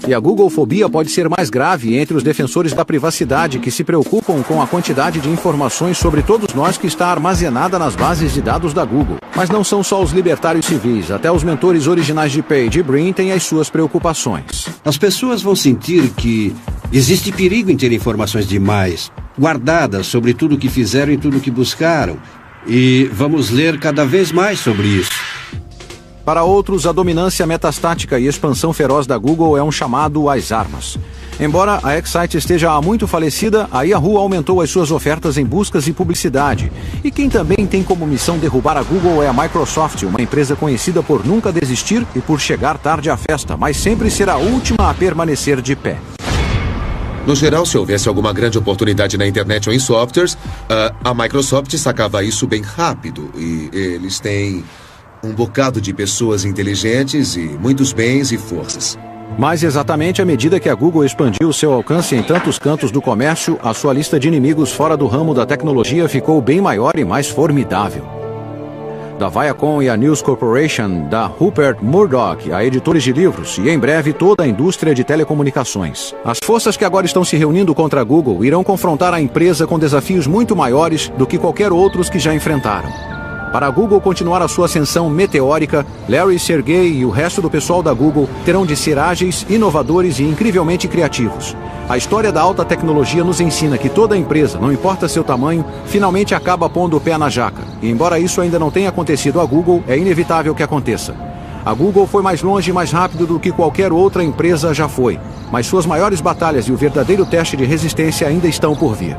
E a Googlefobia pode ser mais grave entre os defensores da privacidade que se preocupam com a quantidade de informações sobre todos nós que está armazenada nas bases de dados da Google. Mas não são só os libertários civis, até os mentores originais de Page e Brin têm as suas preocupações. As pessoas vão sentir que existe perigo em ter informações demais, guardadas sobre tudo o que fizeram e tudo o que buscaram. E vamos ler cada vez mais sobre isso. Para outros, a dominância metastática e expansão feroz da Google é um chamado às armas. Embora a Excite esteja há muito falecida, a Yahoo aumentou as suas ofertas em buscas e publicidade. E quem também tem como missão derrubar a Google é a Microsoft, uma empresa conhecida por nunca desistir e por chegar tarde à festa, mas sempre ser a última a permanecer de pé. No geral, se houvesse alguma grande oportunidade na internet ou em softwares, a Microsoft sacava isso bem rápido. E eles têm um bocado de pessoas inteligentes e muitos bens e forças. Mas exatamente à medida que a Google expandiu seu alcance em tantos cantos do comércio, a sua lista de inimigos fora do ramo da tecnologia ficou bem maior e mais formidável. Da Viacom e a News Corporation, da Rupert Murdoch a editores de livros e, em breve, toda a indústria de telecomunicações. As forças que agora estão se reunindo contra a Google irão confrontar a empresa com desafios muito maiores do que qualquer outros que já enfrentaram. Para a Google continuar a sua ascensão meteórica, Larry, Sergey e o resto do pessoal da Google terão de ser ágeis, inovadores e incrivelmente criativos. A história da alta tecnologia nos ensina que toda empresa, não importa seu tamanho, finalmente acaba pondo o pé na jaca. E embora isso ainda não tenha acontecido à Google, é inevitável que aconteça. A Google foi mais longe e mais rápido do que qualquer outra empresa já foi, mas suas maiores batalhas e o verdadeiro teste de resistência ainda estão por vir.